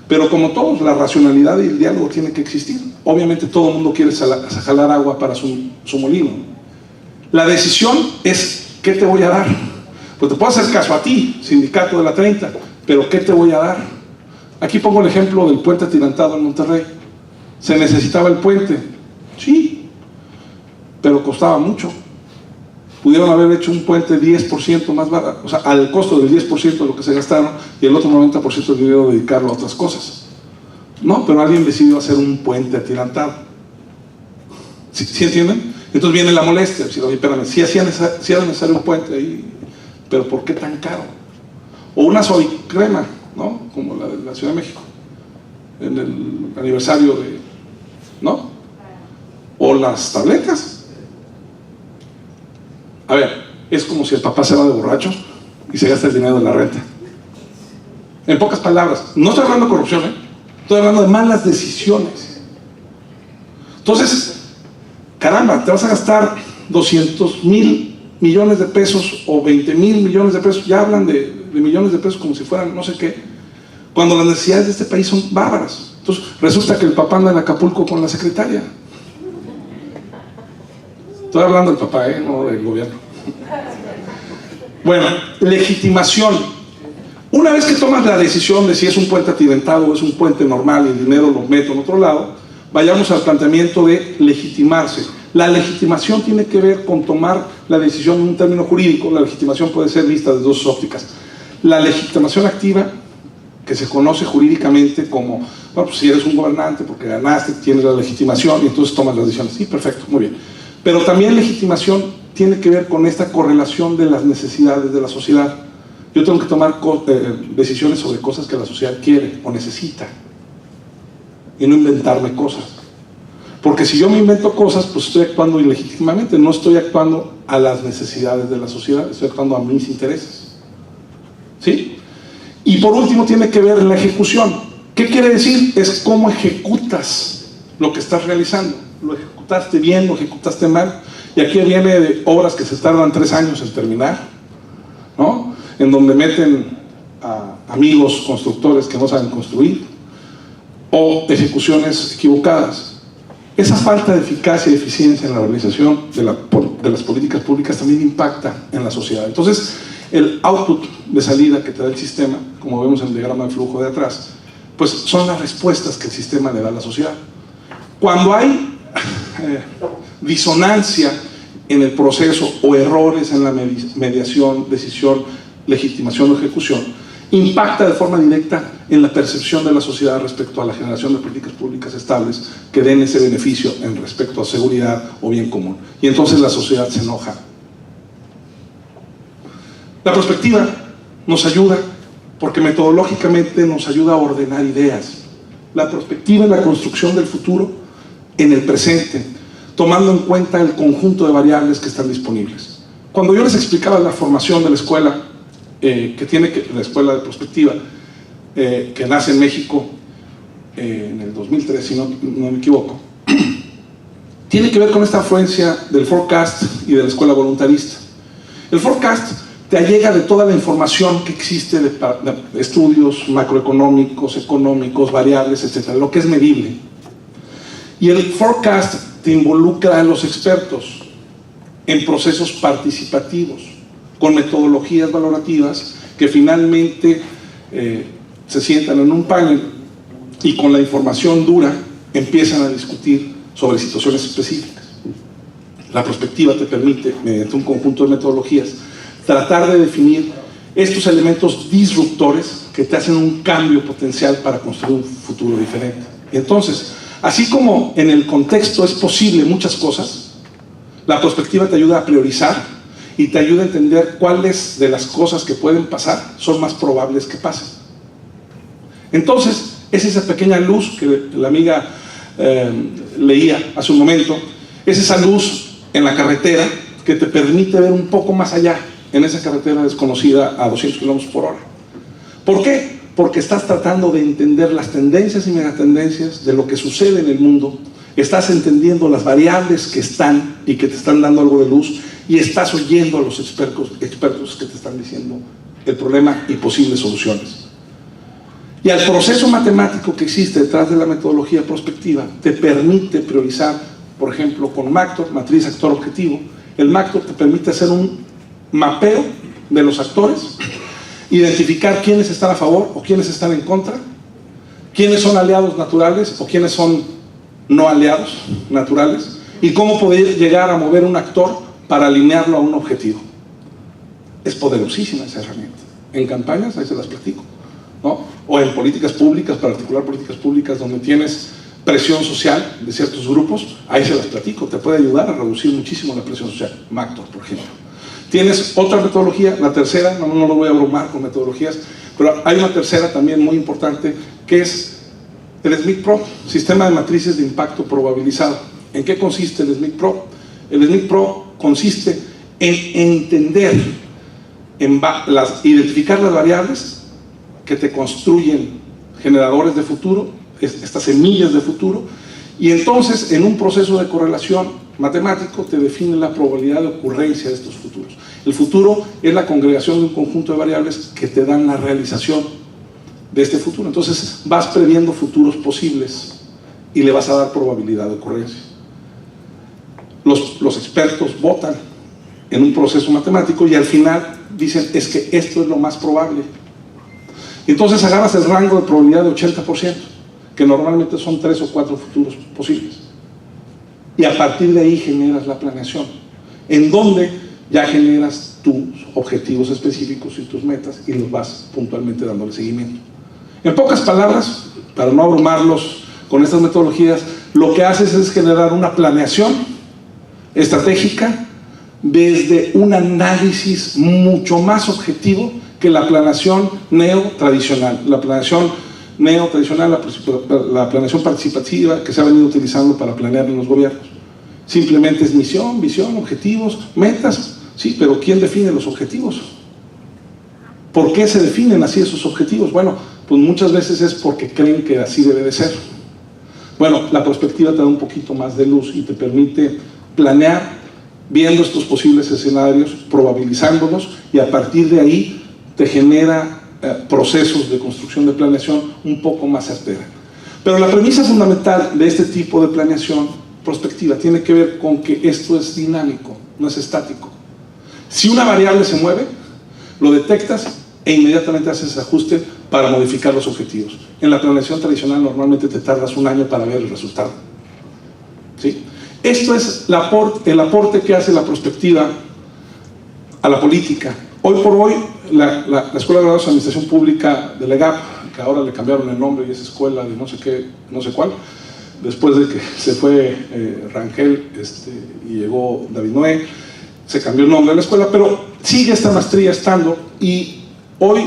[SPEAKER 4] Pero como todos, la racionalidad y el diálogo tienen que existir. Obviamente todo el mundo quiere jalar agua para su molino. La decisión es, ¿qué te voy a dar? Pues te puedo hacer caso a ti, sindicato de la 30, pero ¿qué te voy a dar? Aquí pongo el ejemplo del puente atirantado en Monterrey. ¿Se necesitaba el puente? Sí, pero costaba mucho. Pudieron haber hecho un puente 10% más barato, o sea, al costo del 10% de lo que se gastaron, y el otro 90% del dinero dedicarlo a otras cosas. No, pero alguien decidió hacer un puente atirantado. ¿Sí entienden? Entonces viene la molestia, decir, oye, espérame, sí era necesario un puente ahí, pero ¿por qué tan caro? O una Suavicrema, ¿no? Como la de la Ciudad de México, en el aniversario de, ¿no? O las tabletas. A ver, es como si el papá se va de borracho y se gasta el dinero de la renta. En pocas palabras, no estoy hablando de corrupción, estoy hablando de malas decisiones. Entonces, caramba, te vas a gastar 200,000 millones de pesos o 20,000 millones de pesos, ya hablan de millones de pesos como si fueran no sé qué, cuando las necesidades de este país son bárbaras. Entonces, resulta que el papá anda en Acapulco con la secretaria. Estoy hablando del papá, no del gobierno. Bueno, legitimación. Una vez que tomas la decisión de si es un puente atirantado o es un puente normal y el dinero lo meto en otro lado, vayamos al planteamiento de legitimarse. La legitimación tiene que ver con tomar la decisión en un término jurídico. La legitimación puede ser vista desde dos ópticas. La legitimación activa, que se conoce jurídicamente como, bueno, pues si eres un gobernante porque ganaste, tienes la legitimación y entonces tomas las decisiones. Sí, perfecto, muy bien. Pero también legitimación tiene que ver con esta correlación de las necesidades de la sociedad. Yo tengo que tomar decisiones sobre cosas que la sociedad quiere o necesita. y no inventarme cosas. Porque si yo me invento cosas, pues estoy actuando ilegítimamente, no estoy actuando a las necesidades de la sociedad, estoy actuando a mis intereses. ¿Sí? Y por último tiene que ver la ejecución. ¿Qué quiere decir? Es cómo ejecutas lo que estás realizando. ¿Lo ejecutaste bien? ¿Lo ejecutaste mal? Y aquí viene de obras que se tardan 3 años en terminar, ¿no? En donde meten a amigos constructores que no saben construir, o ejecuciones equivocadas. Esa falta de eficacia y eficiencia en la realización de las políticas públicas también impacta en la sociedad. Entonces, el output de salida que te da el sistema, como vemos en el diagrama de flujo de atrás, pues son las respuestas que el sistema le da a la sociedad. Cuando hay disonancia en el proceso o errores en la mediación, decisión, legitimación o ejecución, impacta de forma directa en la percepción de la sociedad respecto a la generación de políticas públicas estables que den ese beneficio en respecto a seguridad o bien común. Y entonces la sociedad se enoja. La perspectiva nos ayuda porque metodológicamente nos ayuda a ordenar ideas. La perspectiva es la construcción del futuro en el presente, tomando en cuenta el conjunto de variables que están disponibles. Cuando yo les explicaba la formación de la escuela, la escuela de perspectiva, que nace en México en el 2003, si no me equivoco, tiene que ver con esta afluencia del forecast y de la escuela voluntarista. El forecast te allega de toda la información que existe de estudios macroeconómicos, económicos, variables, etcétera, lo que es medible. Y el forecast te involucra a los expertos en procesos participativos, con metodologías valorativas que finalmente se sientan en un panel y con la información dura empiezan a discutir sobre situaciones específicas. La perspectiva te permite, mediante un conjunto de metodologías, tratar de definir estos elementos disruptores que te hacen un cambio potencial para construir un futuro diferente. Y entonces, así como en el contexto es posible muchas cosas, la perspectiva te ayuda a priorizar y te ayuda a entender cuáles de las cosas que pueden pasar son más probables que pasen. Entonces, es esa pequeña luz que la amiga leía hace un momento, es esa luz en la carretera que te permite ver un poco más allá en esa carretera desconocida a 200 kilómetros por hora. ¿Por qué? Porque estás tratando de entender las tendencias y megatendencias de lo que sucede en el mundo, estás entendiendo las variables que están y que te están dando algo de luz, y estás oyendo a los expertos que te están diciendo el problema y posibles soluciones. Y al proceso matemático que existe detrás de la metodología prospectiva te permite priorizar, por ejemplo, con MACTOR, matriz actor objetivo. El MACTOR te permite hacer un mapeo de los actores, identificar quiénes están a favor o quiénes están en contra, quiénes son aliados naturales o quiénes son no aliados naturales, y cómo poder llegar a mover un actor para alinearlo a un objetivo. Es poderosísima esa herramienta. En campañas, ahí se las platico, ¿no? O en políticas públicas, para articular políticas públicas donde tienes presión social de ciertos grupos, ahí se las platico, te puede ayudar a reducir muchísimo la presión social. MACTOR, por ejemplo. Tienes otra metodología, la tercera, no lo voy a abrumar con metodologías, pero hay una tercera también muy importante, que es el SMIC-PRO, Sistema de Matrices de Impacto Probabilizado. ¿En qué consiste el SMIC-PRO? El SMIC-PRO consiste en entender, identificar las variables que te construyen generadores de futuro, estas semillas de futuro, y entonces en un proceso de correlación matemático te define la probabilidad de ocurrencia de estos futuros. El futuro es la congregación de un conjunto de variables que te dan la realización de este futuro. Entonces vas previendo futuros posibles y le vas a dar probabilidad de ocurrencia. Los expertos votan en un proceso matemático y al final dicen, es que esto es lo más probable. Entonces agarras el rango de probabilidad de 80%, que normalmente son 3 o 4 futuros posibles, y a partir de ahí generas la planeación, en donde ya generas tus objetivos específicos y tus metas y los vas puntualmente dándole seguimiento. En pocas palabras, para no abrumarlos con estas metodologías, lo que haces es generar una planeación estratégica desde un análisis mucho más objetivo que la planeación neo-tradicional. La planeación neotradicional, la planeación participativa que se ha venido utilizando para planear en los gobiernos. Simplemente es misión, visión, objetivos, metas, sí, pero ¿quién define los objetivos? ¿Por qué se definen así esos objetivos? Bueno, pues muchas veces es porque creen que así debe de ser. Bueno, la perspectiva te da un poquito más de luz y te permite planear viendo estos posibles escenarios, probabilizándolos, y a partir de ahí te genera procesos de construcción de planeación un poco más certera. Pero la premisa fundamental de este tipo de planeación prospectiva tiene que ver con que esto es dinámico, no es estático. Si una variable se mueve, lo detectas e inmediatamente haces ajuste para modificar los objetivos. En la planeación tradicional normalmente te tardas un año para ver el resultado. ¿Sí? Esto es el aporte que hace la prospectiva a la política. Hoy por hoy, la Escuela de Graduados de Administración Pública de la EGAP, que ahora le cambiaron el nombre y es escuela de no sé qué, no sé cuál, después de que se fue Rangel y llegó David Noé, se cambió el nombre de la escuela, pero sigue esta maestría estando, y hoy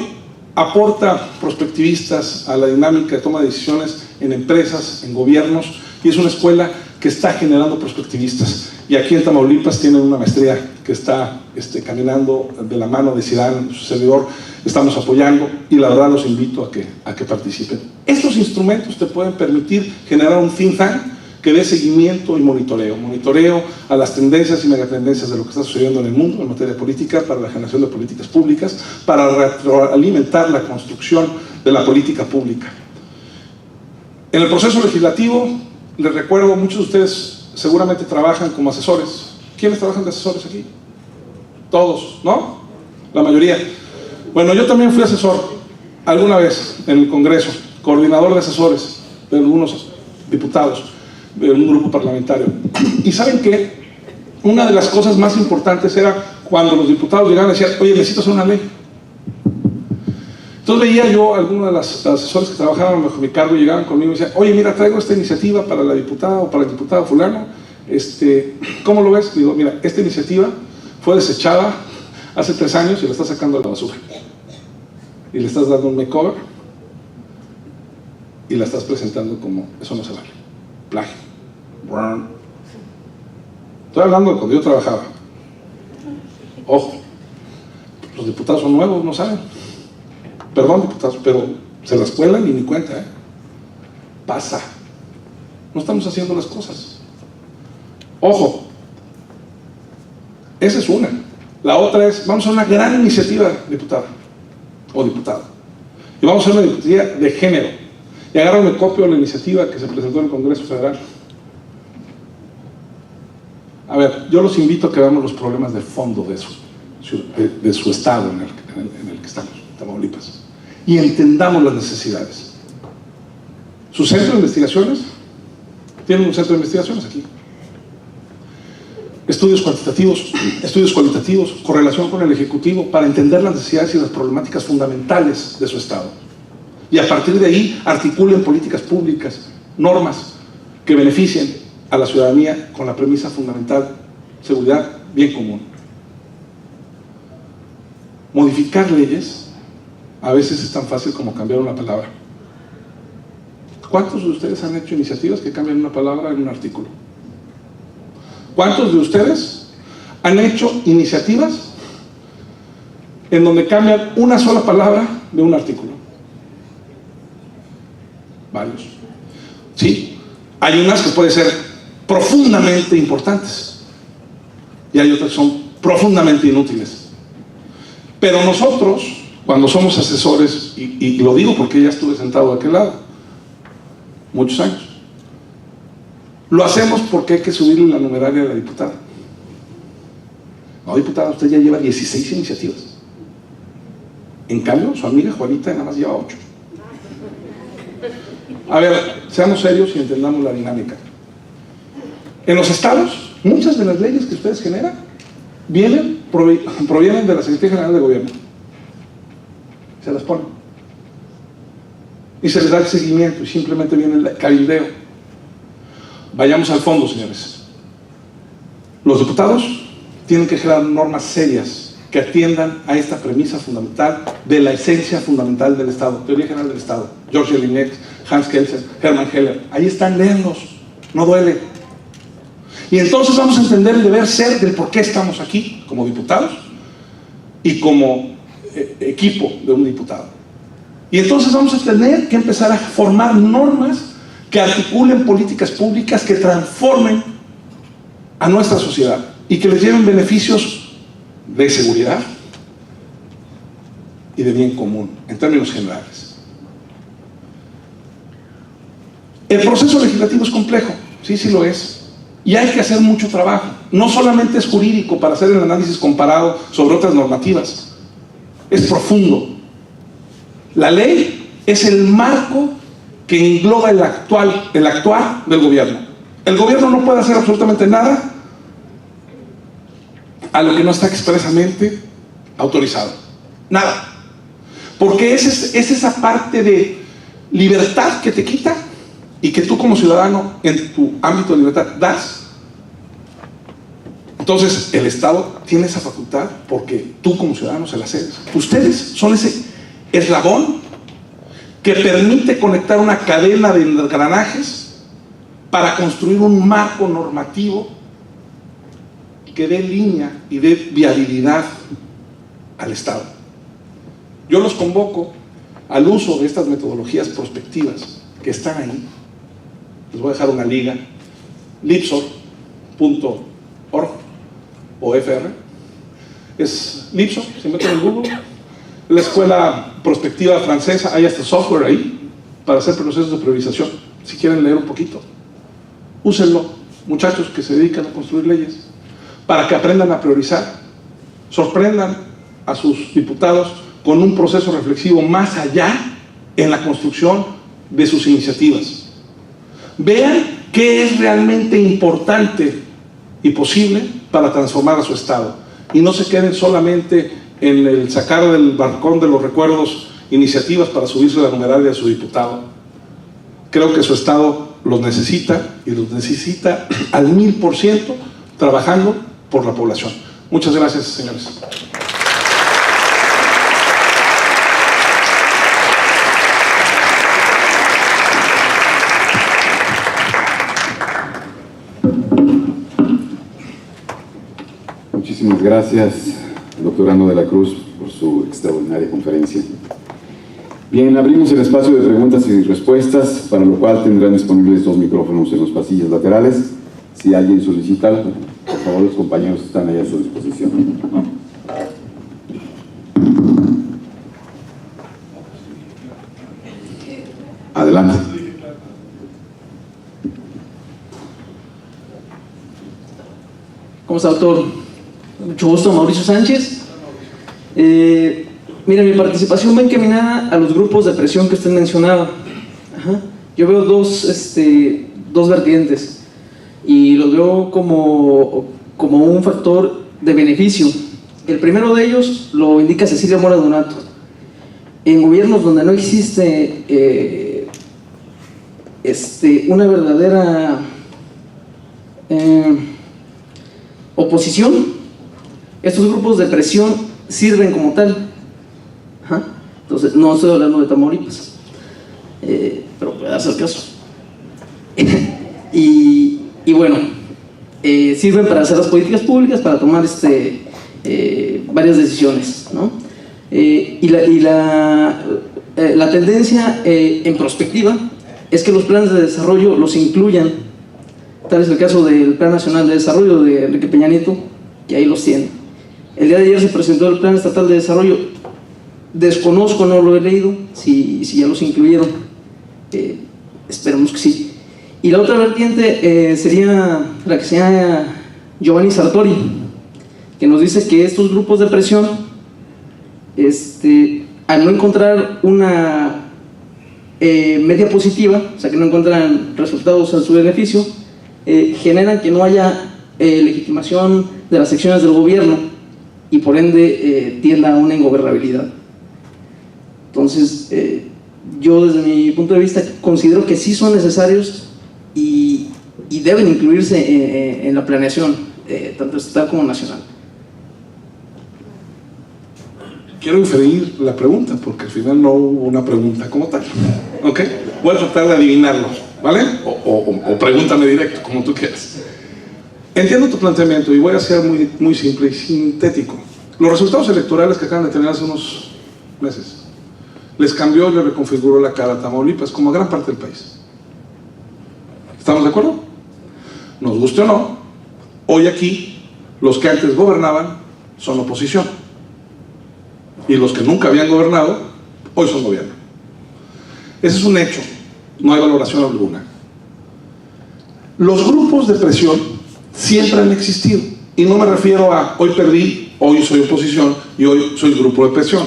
[SPEAKER 4] aporta prospectivistas a la dinámica de toma de decisiones en empresas, en gobiernos, y es una escuela que está generando prospectivistas. Y aquí en Tamaulipas tienen una maestría que está caminando de la mano de Zidane, su servidor, estamos apoyando, y la verdad los invito a que participen. Estos instrumentos te pueden permitir generar un think tank que dé seguimiento y monitoreo a las tendencias y megatendencias de lo que está sucediendo en el mundo en materia política, para la generación de políticas públicas, para retroalimentar la construcción de la política pública. En el proceso legislativo, les recuerdo, muchos de ustedes seguramente trabajan como asesores. ¿Quiénes trabajan de asesores aquí? Todos, ¿no? La mayoría. Bueno, yo también fui asesor alguna vez en el Congreso, coordinador de asesores de algunos diputados de un grupo parlamentario. Y ¿saben qué? Una de las cosas más importantes era cuando los diputados llegaban y decían: oye, necesito hacer una ley. Entonces veía yo a algunos de los asesores que trabajaban bajo mi cargo y llegaban conmigo y decían: oye, mira, traigo esta iniciativa para la diputada o para el diputado fulano, ¿cómo lo ves? Digo: mira, esta iniciativa fue desechada hace 3 años y la estás sacando a la basura. Y le estás dando un makeover y la estás presentando como: eso no se vale, plagio. Estoy hablando de cuando yo trabajaba. Ojo, los diputados son nuevos, no saben. Perdón, diputados, pero se las cuelan y ni cuenta, Pasa. No estamos haciendo las cosas. Ojo, esa es una. La otra es: vamos a una gran iniciativa, diputada o diputado, y vamos a hacer una iniciativa de género. Y agarran el copio de la iniciativa que se presentó en el Congreso Federal. A ver, yo los invito a que veamos los problemas de fondo de su estado en el que estamos, Tamaulipas, y entendamos las necesidades. ¿Su centro de investigaciones? Tienen un centro de investigaciones aquí. Estudios cuantitativos, estudios cualitativos, correlación con el Ejecutivo, para entender las necesidades y las problemáticas fundamentales de su estado. Y a partir de ahí articulen políticas públicas, normas que beneficien a la ciudadanía con la premisa fundamental: seguridad, bien común. Modificar leyes a veces es tan fácil como cambiar una palabra. ¿Cuántos de ustedes han hecho iniciativas que cambian una palabra en un artículo? ¿Cuántos de ustedes han hecho iniciativas en donde cambian una sola palabra de un artículo? Varios. Sí, hay unas que pueden ser profundamente importantes y hay otras que son profundamente inútiles. Pero nosotros, cuando somos asesores, y lo digo porque ya estuve sentado de aquel lado muchos años, lo hacemos porque hay que subirle la numeraria a la diputada. No, diputada, usted ya lleva 16 iniciativas. En cambio, su amiga Juanita nada más lleva 8. A ver, seamos serios y entendamos la dinámica. En los estados, muchas de las leyes que ustedes generan provienen de la Secretaría General de Gobierno. Se las ponen. Y se les da el seguimiento y simplemente viene el cabildeo. Vayamos al fondo, señores. Los diputados tienen que generar normas serias que atiendan a esta premisa fundamental de la esencia fundamental del Estado, teoría general del Estado. George Jelinek, Hans Kelsen, Hermann Heller, ahí están, léanlos, no duele. Y entonces vamos a entender el deber ser del por qué estamos aquí como diputados y como equipo de un diputado. Y entonces vamos a tener que empezar a formar normas que articulen políticas públicas que transformen a nuestra sociedad y que les lleven beneficios de seguridad y de bien común, en términos generales. El proceso legislativo es complejo, sí lo es, y hay que hacer mucho trabajo. No solamente es jurídico para hacer el análisis comparado sobre otras normativas, es profundo. La ley es el marco que engloba el actuar del gobierno. El gobierno no puede hacer absolutamente nada a lo que no está expresamente autorizado. Nada. Porque es esa parte de libertad que te quita y que tú como ciudadano en tu ámbito de libertad das. Entonces el Estado tiene esa facultad porque tú como ciudadano se la cedes. Ustedes son ese eslabón que permite conectar una cadena de engranajes para construir un marco normativo que dé línea y dé viabilidad al Estado. Yo los convoco al uso de estas metodologías prospectivas que están ahí. Les voy a dejar una liga, lipsor.org o FR. Es Lipsor, se meten en Google. La escuela prospectiva francesa, hay hasta software ahí para hacer procesos de priorización. Si quieren leer un poquito, úsenlo, muchachos que se dedican a construir leyes, para que aprendan a priorizar, sorprendan a sus diputados con un proceso reflexivo más allá en la construcción de sus iniciativas. Vean qué es realmente importante y posible para transformar a su Estado, y no se queden solamente en el sacar del balcón de los recuerdos iniciativas para subirse la numeraria de su diputado. Creo que su Estado los necesita, y los necesita al 1000% trabajando por la población. Muchas gracias, señores.
[SPEAKER 1] Muchísimas gracias, doctorando de la Cruz, por su extraordinaria conferencia. Bien, abrimos el espacio de preguntas y respuestas, para lo cual tendrán disponibles 2 micrófonos en los pasillos laterales. Si alguien solicita, por favor, los compañeros están ahí a su disposición. Adelante.
[SPEAKER 5] ¿Cómo está, doctor? Mucho gusto, Mauricio Sánchez. Mira, mi participación va encaminada a los grupos de presión que usted mencionaba. Yo veo dos vertientes y los veo como un factor de beneficio. El primero de ellos lo indica Cecilia Mora Donato. En gobiernos donde no existe una verdadera oposición, estos grupos de presión sirven como tal. Entonces, no estoy hablando de Tamaulipas, pero puede darse el caso. y bueno, sirven para hacer las políticas públicas, para tomar varias decisiones, ¿no? La tendencia en prospectiva es que los planes de desarrollo los incluyan. Tal es el caso del Plan Nacional de Desarrollo de Enrique Peña Nieto, que ahí los tiene. El día de ayer se presentó el Plan Estatal de Desarrollo. Desconozco, no lo he leído, si ya los incluyeron. Esperemos que sí. Y la otra vertiente sería la que se llama Giovanni Sartori, que nos dice que estos grupos de presión, al no encontrar una media positiva, o sea que no encuentran resultados a su beneficio, generan que no haya legitimación de las secciones del gobierno y por ende tienda a una ingobernabilidad. Entonces, yo desde mi punto de vista considero que sí son necesarios y deben incluirse en la planeación, tanto estatal como nacional.
[SPEAKER 4] quiero inferir la pregunta, porque al final no hubo una pregunta como tal. ¿Ok? Voy a tratar de adivinarlo, ¿vale? O pregúntame directo, como tú quieras. Entiendo tu planteamiento y voy a ser muy simple y sintético. Los resultados electorales que acaban de tener hace unos meses les cambió y le reconfiguró la cara a Tamaulipas, como a gran parte del país. ¿Estamos de acuerdo? Nos guste o no, hoy aquí los que antes gobernaban son oposición y los que nunca habían gobernado hoy son gobierno. Ese es un hecho, no hay valoración alguna. Los grupos de presión siempre han existido, y no me refiero a hoy perdí, hoy soy oposición y hoy soy grupo de presión.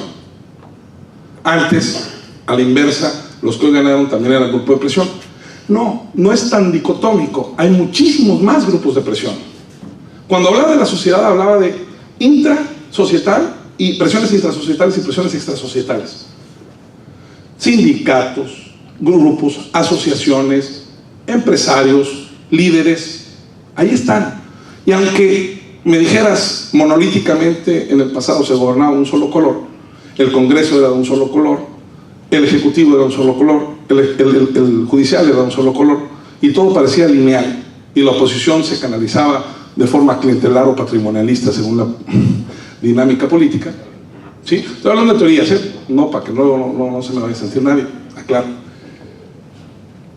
[SPEAKER 4] Antes, a la inversa, los que hoy ganaron también eran grupo de presión. No, no es tan dicotómico, hay muchísimos más grupos de presión. Cuando hablaba de la sociedad, hablaba de intrasocietal y presiones intrasocietales y presiones extrasocietales. Sindicatos, grupos, asociaciones, empresarios, líderes, ahí están. Y aunque me dijeras monolíticamente en el pasado se gobernaba un solo color, el Congreso era de un solo color, el Ejecutivo era de un solo color, el Judicial era de un solo color, y todo parecía lineal, y la oposición se canalizaba de forma clientelar o patrimonialista según la dinámica política. ¿Sí? Estoy hablando de teorías, ¿eh? No, para que no se me vaya a sentir nadie, aclaro.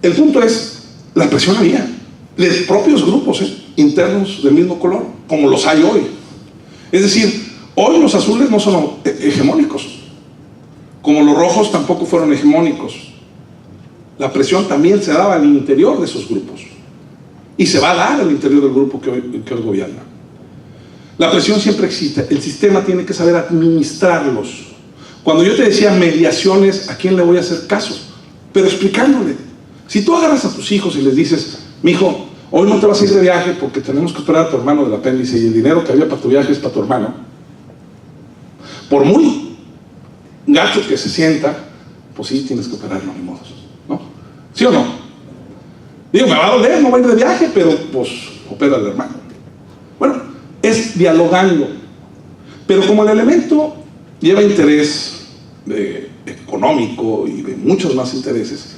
[SPEAKER 4] El punto es, la presión había, de propios grupos internos del mismo color, como los hay hoy. Es decir, hoy los azules no son hegemónicos, como los rojos tampoco fueron hegemónicos. La presión también se daba al interior de esos grupos, y se va a dar al interior del grupo que hoy gobierna. La presión siempre existe, el sistema tiene que saber administrarlos. Cuando yo te decía mediaciones, ¿a quién le voy a hacer caso? Pero explicándole. Si tú agarras a tus hijos y les dices, mijo, hoy no te vas a ir de viaje porque tenemos que operar a tu hermano del apéndice y el dinero que había para tu viaje es para tu hermano, por muy gacho que se sienta, pues sí, tienes que operarlo, ni modos, ¿no? ¿Sí o no? Digo, me va a doler, no voy a ir de viaje, pero pues opera al hermano. Bueno, es dialogando, pero como el elemento lleva interés económico y de muchos más intereses,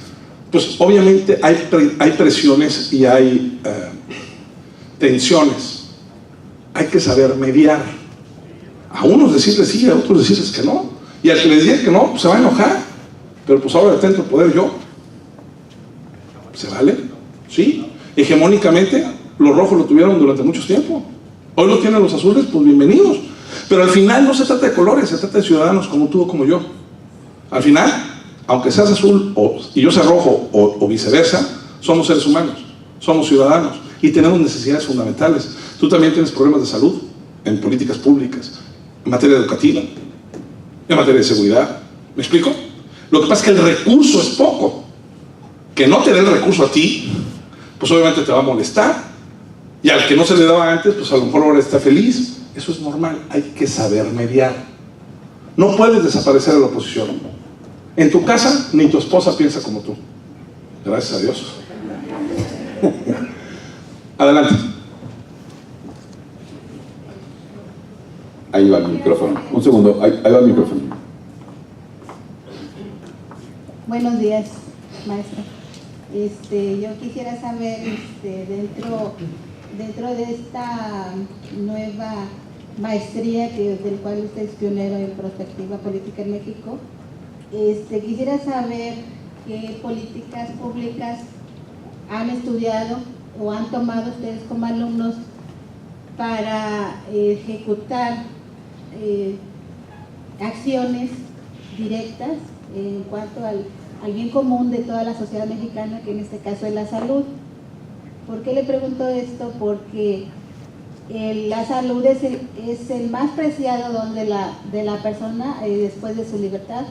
[SPEAKER 4] pues obviamente hay presiones y hay tensiones. Hay que saber mediar. A unos decirles sí, a otros decirles que no. Y al que les diga que no, pues se va a enojar. Pero pues ahora intento poder yo. ¿Se vale? Sí. Hegemónicamente, los rojos lo tuvieron durante mucho tiempo. Hoy lo tienen los azules, pues bienvenidos. Pero al final no se trata de colores, se trata de ciudadanos como tú o como yo. Al final, aunque seas azul y yo sea rojo o viceversa, somos seres humanos, somos ciudadanos y tenemos necesidades fundamentales. Tú también tienes problemas de salud, en políticas públicas, en materia educativa, en materia de seguridad. ¿Me explico? Lo que pasa es que el recurso es poco. Que no te dé el recurso a ti, pues obviamente te va a molestar. Y al que no se le daba antes, pues a lo mejor ahora está feliz. Eso es normal, hay que saber mediar. No puedes desaparecer de la oposición. En tu casa, ni tu esposa piensa como tú. Gracias a Dios. Adelante.
[SPEAKER 1] Ahí va el micrófono. Un segundo, ahí va el micrófono.
[SPEAKER 6] Buenos días, maestra. Yo quisiera saber, dentro de esta nueva maestría del cual usted es pionero en prospectiva política en México, quisiera saber qué políticas públicas han estudiado o han tomado ustedes como alumnos para ejecutar acciones directas en cuanto al bien común de toda la sociedad mexicana, que en este caso es la salud. ¿Por qué le pregunto esto? Porque la salud es el más preciado don de la persona después de su libertad.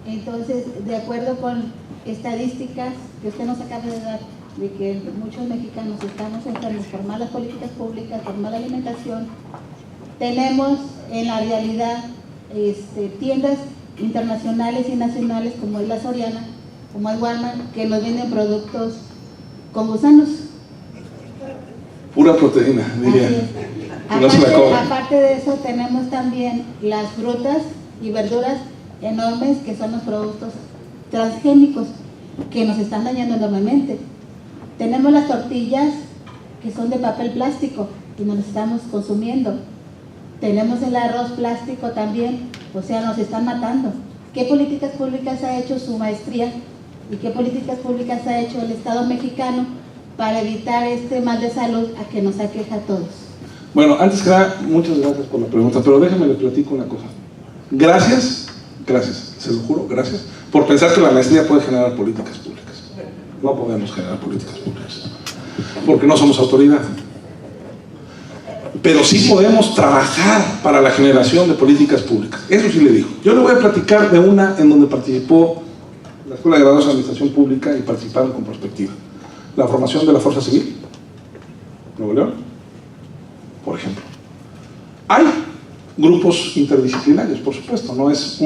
[SPEAKER 6] Entonces, de acuerdo con estadísticas que usted nos acaba de dar, de que muchos mexicanos estamos enfermos por malas políticas públicas, por mala alimentación, tenemos en la realidad tiendas internacionales y nacionales como es la Soriana, como es Walmart, que nos venden productos con gusanos.
[SPEAKER 4] Pura proteína, diría.
[SPEAKER 6] Aparte de eso, tenemos también las frutas y verduras enormes que son los productos transgénicos que nos están dañando enormemente. Tenemos las tortillas que son de papel plástico y nos las estamos consumiendo. Tenemos el arroz plástico también, o sea, nos están matando. ¿Qué políticas públicas ha hecho su maestría y qué políticas públicas ha hecho el Estado mexicano para evitar este mal de salud a que nos aqueja a todos?
[SPEAKER 4] Bueno, antes que nada, muchas gracias por la pregunta, pero déjenme le platico una cosa. Gracias, se lo juro, gracias, por pensar que la maestría puede generar políticas públicas. No podemos generar políticas públicas, porque no somos autoridad. Pero sí podemos trabajar para la generación de políticas públicas. Eso sí le digo. Yo le voy a platicar de una en donde participó la Escuela de Graduados de Administración Pública y participaron con Prospectiva. La formación de la Fuerza Civil, Nuevo León, por ejemplo. Hay grupos interdisciplinarios, por supuesto, no es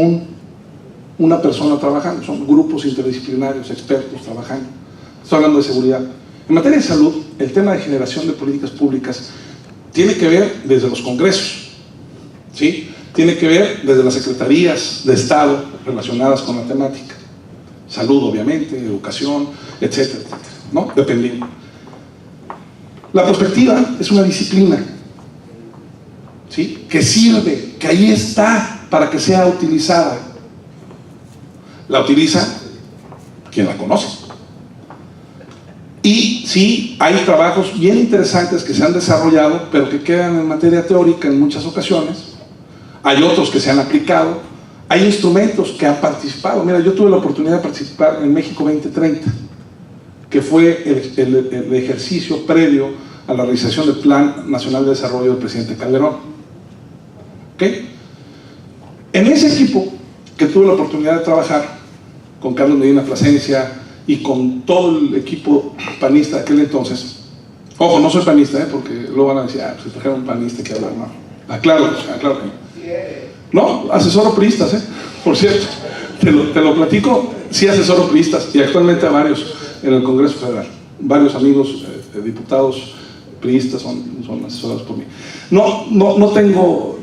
[SPEAKER 4] una persona trabajando, son grupos interdisciplinarios, expertos trabajando. Estoy hablando de seguridad. En materia de salud, el tema de generación de políticas públicas tiene que ver desde los congresos, ¿sí? Tiene que ver desde las secretarías de Estado relacionadas con la temática. Salud, obviamente, educación, etcétera, etcétera, ¿no? Dependiendo. La prospectiva es una disciplina, ¿sí? Que sirve, que ahí está para que sea utilizada. La utiliza quien la conoce. Y sí, hay trabajos bien interesantes que se han desarrollado, pero que quedan en materia teórica en muchas ocasiones. Hay otros que se han aplicado. Hay instrumentos que han participado. Mira, yo tuve la oportunidad de participar en México 2030, que fue el ejercicio previo a la realización del Plan Nacional de Desarrollo del presidente Calderón. ¿Ok? En ese equipo que tuve la oportunidad de trabajar con Carlos Medina Plasencia y con todo el equipo panista de aquel entonces. Ojo, no soy panista, porque luego van a decir, se trajeron un panista que hablar, no. Aclaro que no. No, asesoro priistas, por cierto. Te lo platico, sí asesoro priistas, y actualmente a varios en el Congreso Federal. Varios amigos diputados priistas son asesorados por mí. No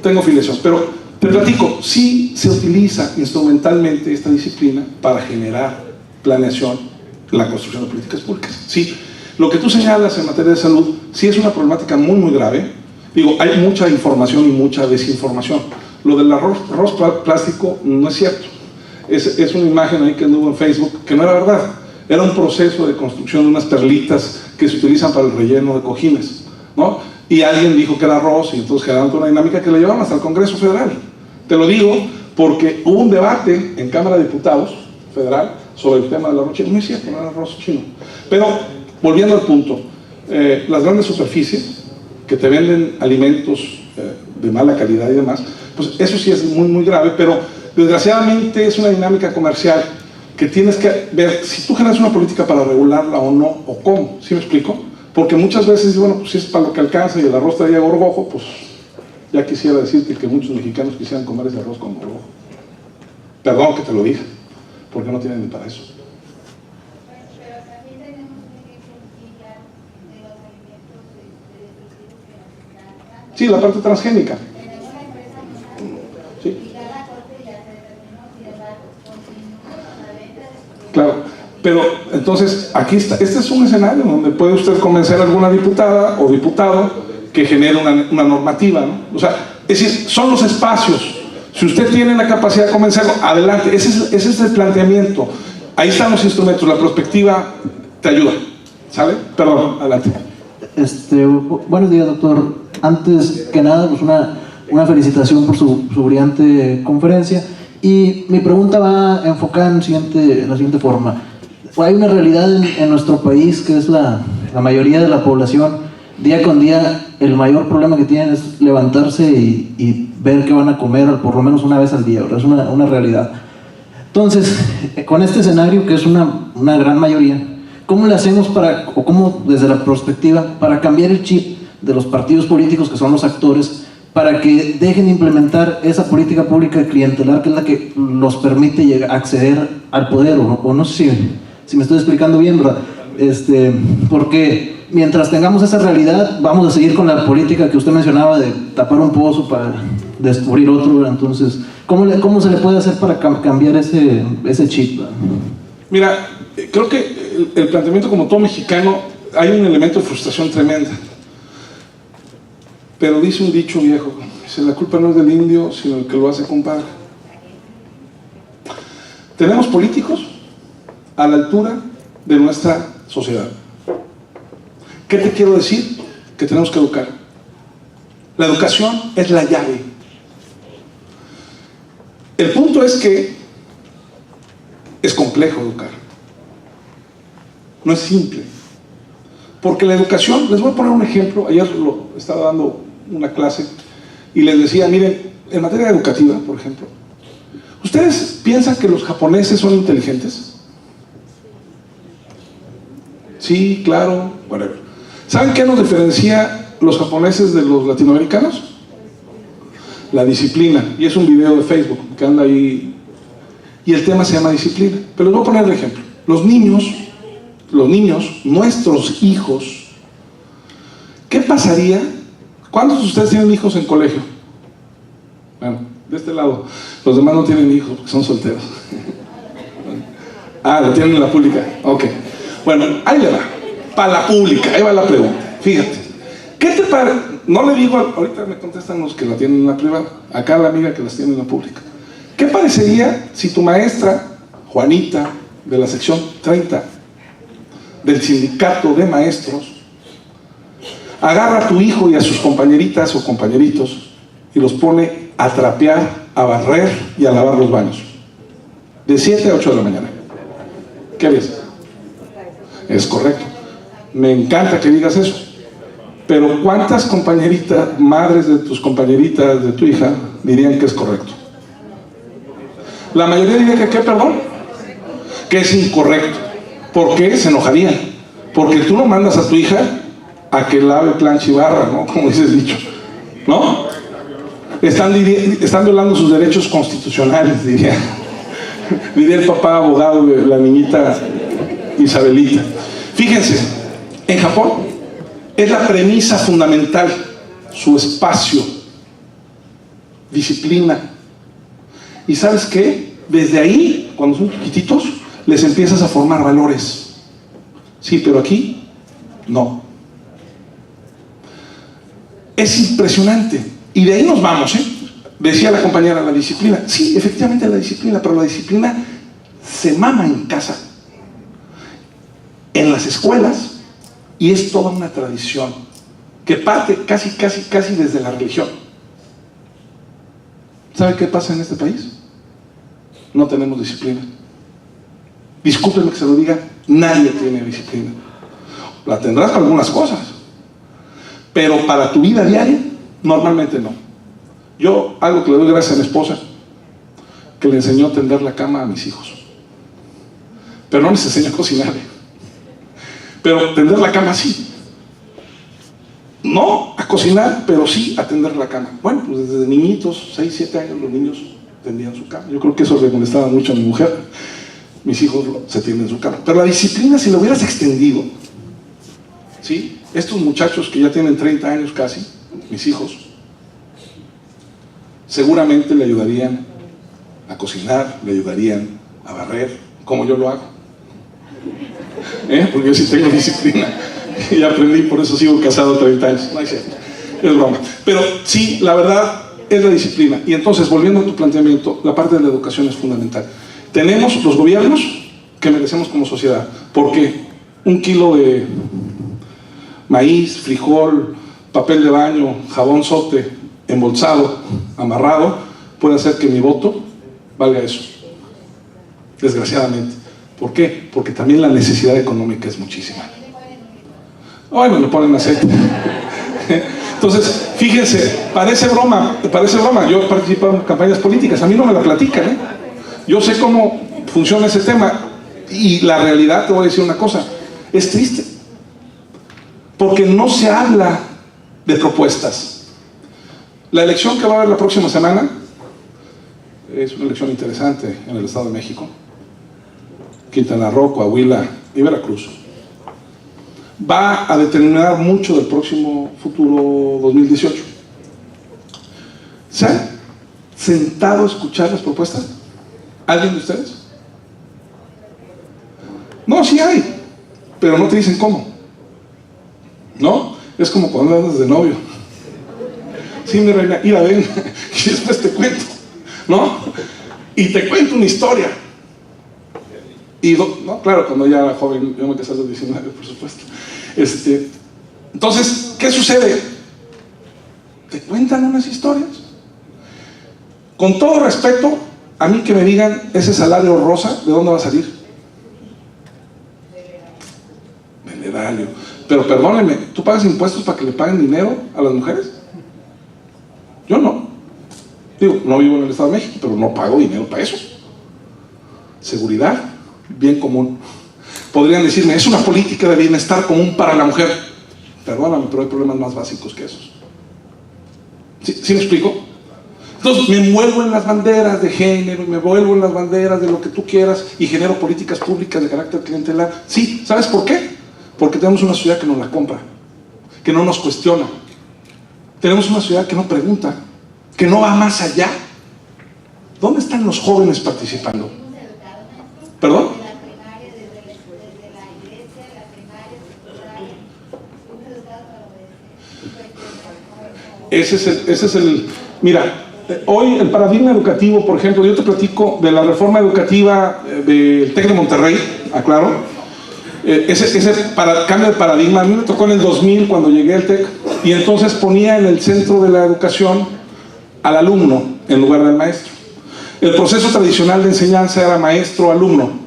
[SPEAKER 4] tengo filiación, pero te platico, sí se utiliza instrumentalmente esta disciplina para generar planeación, la construcción de políticas públicas. Sí, lo que tú señalas en materia de salud, sí es una problemática muy, muy grave. Digo, hay mucha información y mucha desinformación. Lo del arroz plástico no es cierto. Es una imagen ahí que anduvo en Facebook que no era verdad. Era un proceso de construcción de unas perlitas que se utilizan para el relleno de cojines, ¿no? Y alguien dijo que era arroz y entonces generaron toda una dinámica que la llevaron hasta el Congreso Federal. Te lo digo porque hubo un debate en Cámara de Diputados Federal sobre el tema del arroz chino. No es cierto, no era arroz chino. Pero, volviendo al punto, las grandes superficies que te venden alimentos de mala calidad y demás, pues eso sí es muy, muy grave, pero desgraciadamente es una dinámica comercial que tienes que ver si tú generas una política para regularla o no, o cómo. ¿Sí me explico? Porque muchas veces, bueno, pues si es para lo que alcanza y el arroz traía gorgojo, pues ya quisiera decirte que muchos mexicanos quisieran comer ese arroz con gorgojo. Perdón que te lo diga, porque no tienen ni para eso.
[SPEAKER 6] Pero también tenemos un ejemplo de los alimentos destructivos que nos están dando.
[SPEAKER 4] Sí, la parte transgénica.
[SPEAKER 6] Tenemos una empresa
[SPEAKER 4] Sí.
[SPEAKER 6] y ya la corte ya se determinó si va a continuar la venta de.
[SPEAKER 4] Claro, pero entonces aquí está, este es un escenario donde puede usted convencer a alguna diputada o diputado que genere una normativa, ¿no? O sea, es decir, son los espacios. Si usted tiene la capacidad de convencerlo, adelante. Ese es el planteamiento. Ahí están los instrumentos, la prospectiva te ayuda. ¿Sale? Perdón, adelante.
[SPEAKER 5] Buenos días, doctor. Antes que nada, pues una felicitación por su brillante conferencia. Y mi pregunta va enfocada en la siguiente forma. Hay una realidad en nuestro país que es la mayoría de la población, día con día, el mayor problema que tienen es levantarse y ver qué van a comer por lo menos una vez al día, ¿verdad? Es una realidad. Entonces, con este escenario, que es una gran mayoría, ¿cómo le hacemos o cómo desde la perspectiva, para cambiar el chip de los partidos políticos, que son los actores, para que dejen de implementar esa política pública clientelar, que es la que los permite acceder al poder? O no sé si me estoy explicando bien, ¿verdad? Porque mientras tengamos esa realidad, vamos a seguir con la política que usted mencionaba de tapar un pozo para descubrir otro. Entonces, ¿cómo se le puede hacer para cambiar ese chip?
[SPEAKER 4] Mira, creo que el planteamiento, como todo mexicano, hay un elemento de frustración tremenda. Pero dice un dicho viejo, dice, la culpa no es del indio, sino el que lo hace compadre. Tenemos políticos a la altura de nuestra sociedad. ¿Qué te quiero decir? Que tenemos que educar. La educación es la llave. El punto es que es complejo educar. No es simple. Porque la educación, les voy a poner un ejemplo. Ayer estaba dando una clase y les decía, miren, en materia educativa, por ejemplo, ¿ustedes piensan que los japoneses son inteligentes? Sí, claro, whatever. ¿Saben qué nos diferencia los japoneses de los latinoamericanos? La disciplina. Y es un video de Facebook que anda ahí. Y el tema se llama disciplina. Pero les voy a poner el ejemplo. Los niños, nuestros hijos, ¿qué pasaría? ¿Cuántos de ustedes tienen hijos en colegio? Bueno, de este lado. Los demás no tienen hijos porque son solteros. Ah, lo tienen en la pública. Ok. Bueno, ahí le va. Para la pública, ahí va la pregunta. Fíjate. ¿Qué te parece? No le digo, ahorita me contestan los que la tienen en la privada. Acá la amiga que las tiene en la pública. ¿Qué parecería si tu maestra, Juanita, de la sección 30, del sindicato de maestros, agarra a tu hijo y a sus compañeritas o compañeritos y los pone a trapear, a barrer y a lavar los baños? De 7 a 8 de la mañana. ¿Qué ves? Es correcto. Me encanta que digas eso. Pero ¿cuántas compañeritas, madres de tus compañeritas, de tu hija, dirían que es correcto? La mayoría diría que ¿qué, perdón? Que es incorrecto. ¿Por qué? Se enojarían. Porque tú no mandas a tu hija a que lave, planche y barra, ¿no? Como dice el dicho, ¿no? Están violando sus derechos constitucionales, diría el papá abogado de la niñita Isabelita. Fíjense, en Japón es la premisa fundamental, su espacio, disciplina. ¿Y sabes qué? Desde ahí, cuando son chiquititos, les empiezas a formar valores. Sí, pero aquí, no. Es impresionante. Y de ahí nos vamos, ¿eh? Decía la compañera, la disciplina. Sí, efectivamente la disciplina, pero la disciplina se mama en casa, en las escuelas, y es toda una tradición que parte casi desde la religión. ¿Sabe qué pasa en este país? No tenemos disciplina. Discúlpenme que se lo diga, nadie tiene disciplina. La tendrás para algunas cosas, pero para tu vida diaria, normalmente no. Yo, algo que le doy gracias a mi esposa, que le enseñó a tender la cama a mis hijos. Pero no les enseñó a cocinar. Pero tender la cama sí. No a cocinar, pero sí a tender la cama. Bueno, pues desde niñitos, 6, 7 años, los niños tendían su cama. Yo creo que eso le molestaba mucho a mi mujer. Mis hijos se tienden su cama. Pero la disciplina, si lo hubieras extendido, ¿sí? Estos muchachos que ya tienen 30 años casi, mis hijos, seguramente le ayudarían a cocinar, le ayudarían a barrer, como yo lo hago. Porque yo sí tengo disciplina y aprendí, por eso sigo casado 30 años. No es cierto, es broma. Pero sí, la verdad es la disciplina. Y entonces, volviendo a tu planteamiento, la parte de la educación es fundamental. Tenemos los gobiernos que merecemos como sociedad. ¿Por qué? 1 kilo de maíz, frijol, papel de baño, jabón sote, embolsado, amarrado, puede hacer que mi voto valga eso. Desgraciadamente. ¿Por qué? Porque también la necesidad económica es muchísima. Ay, me lo ponen aceite. Entonces, fíjense, parece broma. Yo he participado en campañas políticas, a mí no me la platican, ¿eh? Yo sé cómo funciona ese tema y la realidad, te voy a decir una cosa, es triste. Porque no se habla de propuestas. La elección que va a haber la próxima semana es una elección interesante en el Estado de México. Quintana Roo, Coahuila y Veracruz. Va a determinar mucho del próximo futuro 2018. ¿Saben sentado a escuchar las propuestas? ¿Alguien de ustedes? No, sí hay, pero no te dicen cómo. ¿No? Es como cuando andas de novio. Sí, mi reina, ir a ver y después te cuento, ¿no? Y te cuento una historia. Y no, claro, cuando ya era joven, yo me casé a los 19, por supuesto. Entonces, ¿qué sucede? Te cuentan unas historias. Con todo respeto, a mí que me digan, ese salario rosa, ¿de dónde va a salir? Venerario. Pero perdónenme, ¿tú pagas impuestos para que le paguen dinero a las mujeres? Yo no. Digo, no vivo en el Estado de México, pero no pago dinero para eso. Seguridad, bien común. Podrían decirme, es una política de bienestar común para la mujer. Perdóname, pero hay problemas más básicos que esos. ¿Sí me explico? Entonces me envuelvo en las banderas de género, me envuelvo en las banderas de lo que tú quieras y genero políticas públicas de carácter clientelar. Sí, ¿sabes por qué? Porque tenemos una sociedad que nos la compra, que no nos cuestiona. Tenemos una sociedad que no pregunta, que no va más allá. ¿Dónde están los jóvenes participando? ¿Perdón? Ese es el... Mira, hoy el paradigma educativo, por ejemplo, yo te platico de la reforma educativa del TEC de Monterrey, aclaro. Cambio de paradigma, a mí me tocó en el 2000 cuando llegué al TEC, y entonces ponía en el centro de la educación al alumno en lugar del maestro. El proceso tradicional de enseñanza era maestro-alumno.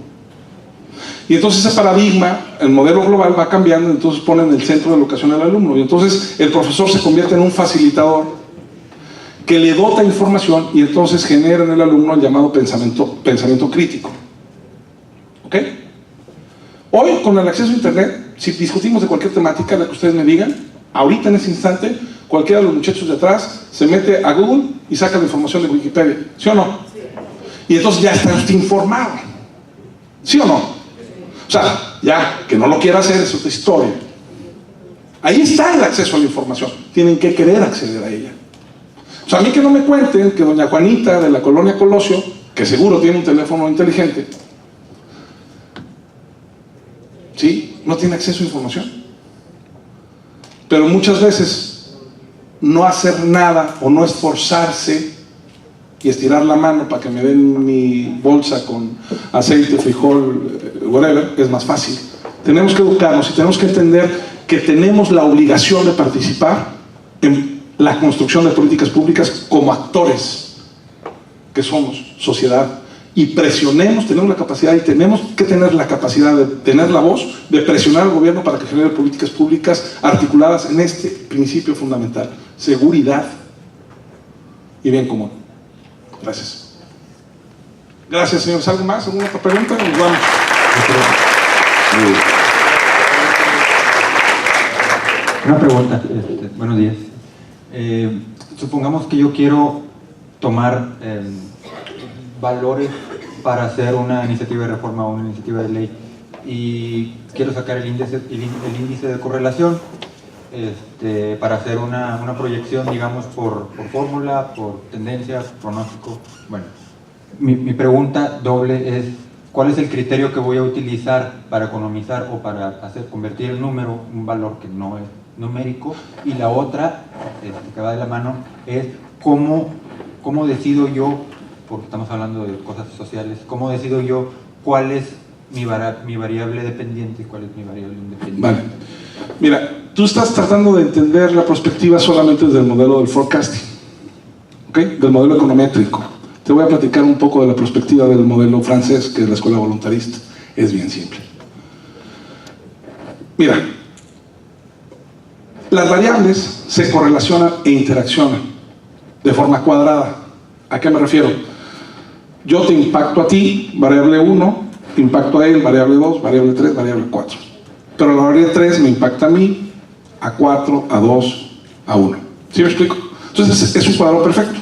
[SPEAKER 4] Y entonces ese paradigma, el modelo global va cambiando, entonces pone en el centro de la educación al alumno. Y entonces el profesor se convierte en un facilitador que le dota información y entonces genera en el alumno el llamado pensamiento crítico. ¿Ok? Hoy, con el acceso a internet, si discutimos de cualquier temática, la que ustedes me digan, ahorita en ese instante, cualquiera de los muchachos de atrás se mete a Google y saca la información de Wikipedia. ¿Sí o no? Y entonces ya está usted informado. ¿Sí o no? O sea, ya, que no lo quiera hacer es otra historia. Ahí está el acceso a la información. Tienen que querer acceder a ella. O sea, a mí que no me cuenten que doña Juanita de la colonia Colosio, que seguro tiene un teléfono inteligente, ¿sí? No tiene acceso a información. Pero muchas veces no hacer nada o no esforzarse y estirar la mano para que me den mi bolsa con aceite, frijol, whatever, es más fácil. Tenemos que educarnos y tenemos que entender que tenemos la obligación de participar en la construcción de políticas públicas como actores que somos, sociedad, y presionemos, tenemos la capacidad y tenemos que tener la capacidad de tener la voz, de presionar al gobierno para que genere políticas públicas articuladas en este principio fundamental: seguridad y bien común. Gracias. Gracias, señores. ¿Algo más? ¿Alguna otra pregunta? Nos vamos.
[SPEAKER 7] Una pregunta. Buenos días. Supongamos que yo quiero tomar valores para hacer una iniciativa de reforma o una iniciativa de ley y quiero sacar el índice de correlación para hacer una proyección, digamos, por fórmula, por tendencia, pronóstico. Bueno, mi pregunta doble es: ¿cuál es el criterio que voy a utilizar para economizar o para convertir el número un valor que no es numérico? Y la otra, que va de la mano, es cómo decido yo, porque estamos hablando de cosas sociales, cómo decido yo cuál es mi variable dependiente y cuál es mi variable independiente.
[SPEAKER 4] Vale. Mira, tú estás tratando de entender la perspectiva solamente desde el modelo del forecasting, ¿ok? Del modelo econométrico. Te voy a platicar un poco de la perspectiva del modelo francés, que es la escuela voluntarista. Es bien simple. Mira, las variables se correlacionan e interaccionan de forma cuadrada. ¿A qué me refiero? Yo te impacto a ti, variable 1, impacto a él, variable 2, variable 3, variable 4. Pero la variable 3 me impacta a mí, a 4, a 2, a 1. ¿Sí me explico? Entonces es un cuadro perfecto.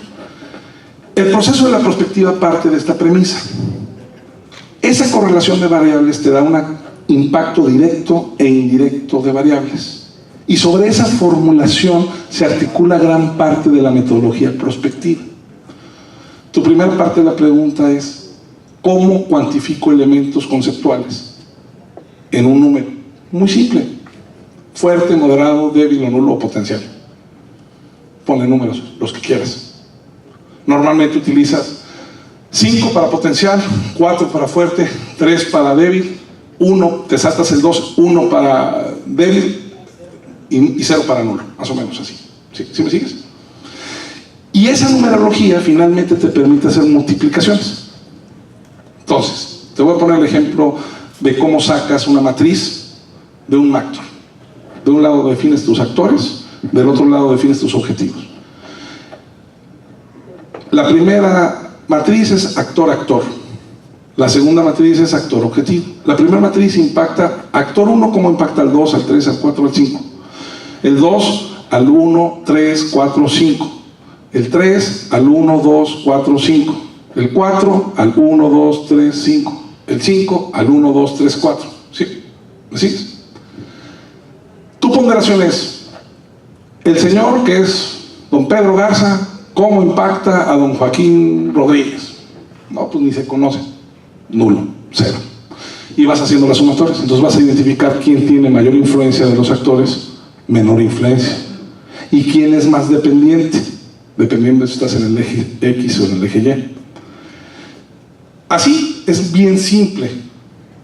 [SPEAKER 4] El proceso de la prospectiva parte de esta premisa. Esa correlación de variables te da un impacto directo e indirecto de variables. Y sobre esa formulación se articula gran parte de la metodología prospectiva. Tu primera parte de la pregunta es, ¿cómo cuantifico elementos conceptuales en un número? Muy simple: fuerte, moderado, débil o nulo o potencial. Ponle números, los que quieras. Normalmente utilizas 5 para potencial, 4 para fuerte, 3 para débil, 1, te saltas el 2, 1 para débil y 0 para nulo, más o menos así. ¿Sí me sigues? Y esa numerología finalmente te permite hacer multiplicaciones. Entonces, te voy a poner el ejemplo de cómo sacas una matriz de un actor. De un lado defines tus actores, del otro lado defines tus objetivos. La primera matriz es actor-actor. La segunda matriz es actor-objetivo. La primera matriz impacta actor 1 como impacta al 2, al 3, al 4, al 5. El 2 al 1, 3, 4, 5. El 3 al 1, 2, 4, 5. El 4 al 1, 2, 3, 5. El 5 al 1, 2, 3, 4. ¿Sí? ¿Me sigues? Tu ponderación es: el señor, que es don Pedro Garza, ¿cómo impacta a don Joaquín Rodríguez? No, pues ni se conoce. Nulo, 0. Y vas haciendo las sumatorias. Entonces vas a identificar quién tiene mayor influencia de los actores, menor influencia, y quién es más dependiente, dependiendo si estás en el eje X o en el eje Y. Así es bien simple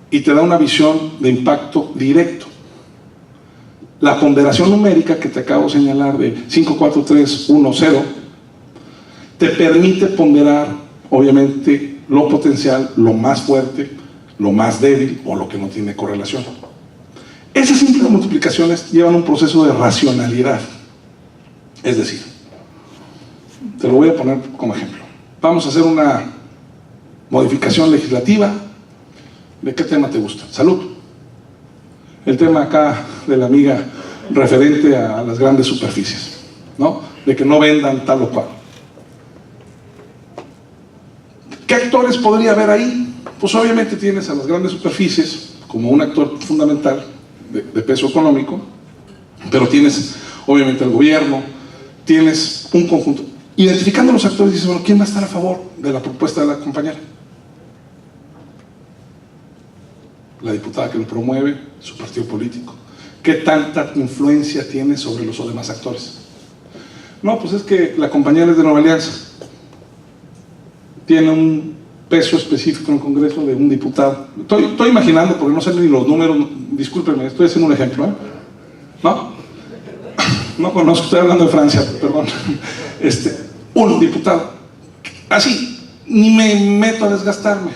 [SPEAKER 4] y te da una visión de impacto directo. La ponderación numérica que te acabo de señalar de 5, 4, 3, 1, 0 te permite ponderar, obviamente, lo potencial, lo más fuerte, lo más débil o lo que no tiene correlación. Esas simples multiplicaciones llevan un proceso de racionalidad. Es decir, te lo voy a poner como ejemplo. Vamos a hacer una modificación legislativa. ¿De qué tema te gusta? Salud. El tema acá de la amiga referente a las grandes superficies, ¿no? De que no vendan tal o cual. ¿Qué actores podría haber ahí? Pues obviamente tienes a las grandes superficies como un actor fundamental de peso económico, pero tienes obviamente al gobierno, tienes un conjunto. Identificando los actores, dices, bueno, ¿quién va a estar a favor de la propuesta de la compañera? La diputada que lo promueve, su partido político. ¿Qué tanta influencia tiene sobre los demás actores? No, pues es que la compañera es de Nueva Alianza. Tiene un peso específico en el Congreso de un diputado. Estoy imaginando, porque no sé ni los números, discúlpenme, estoy haciendo un ejemplo, ¿eh? No conozco, estoy hablando de Francia, perdón. Un diputado. Así, ni me meto a desgastarme.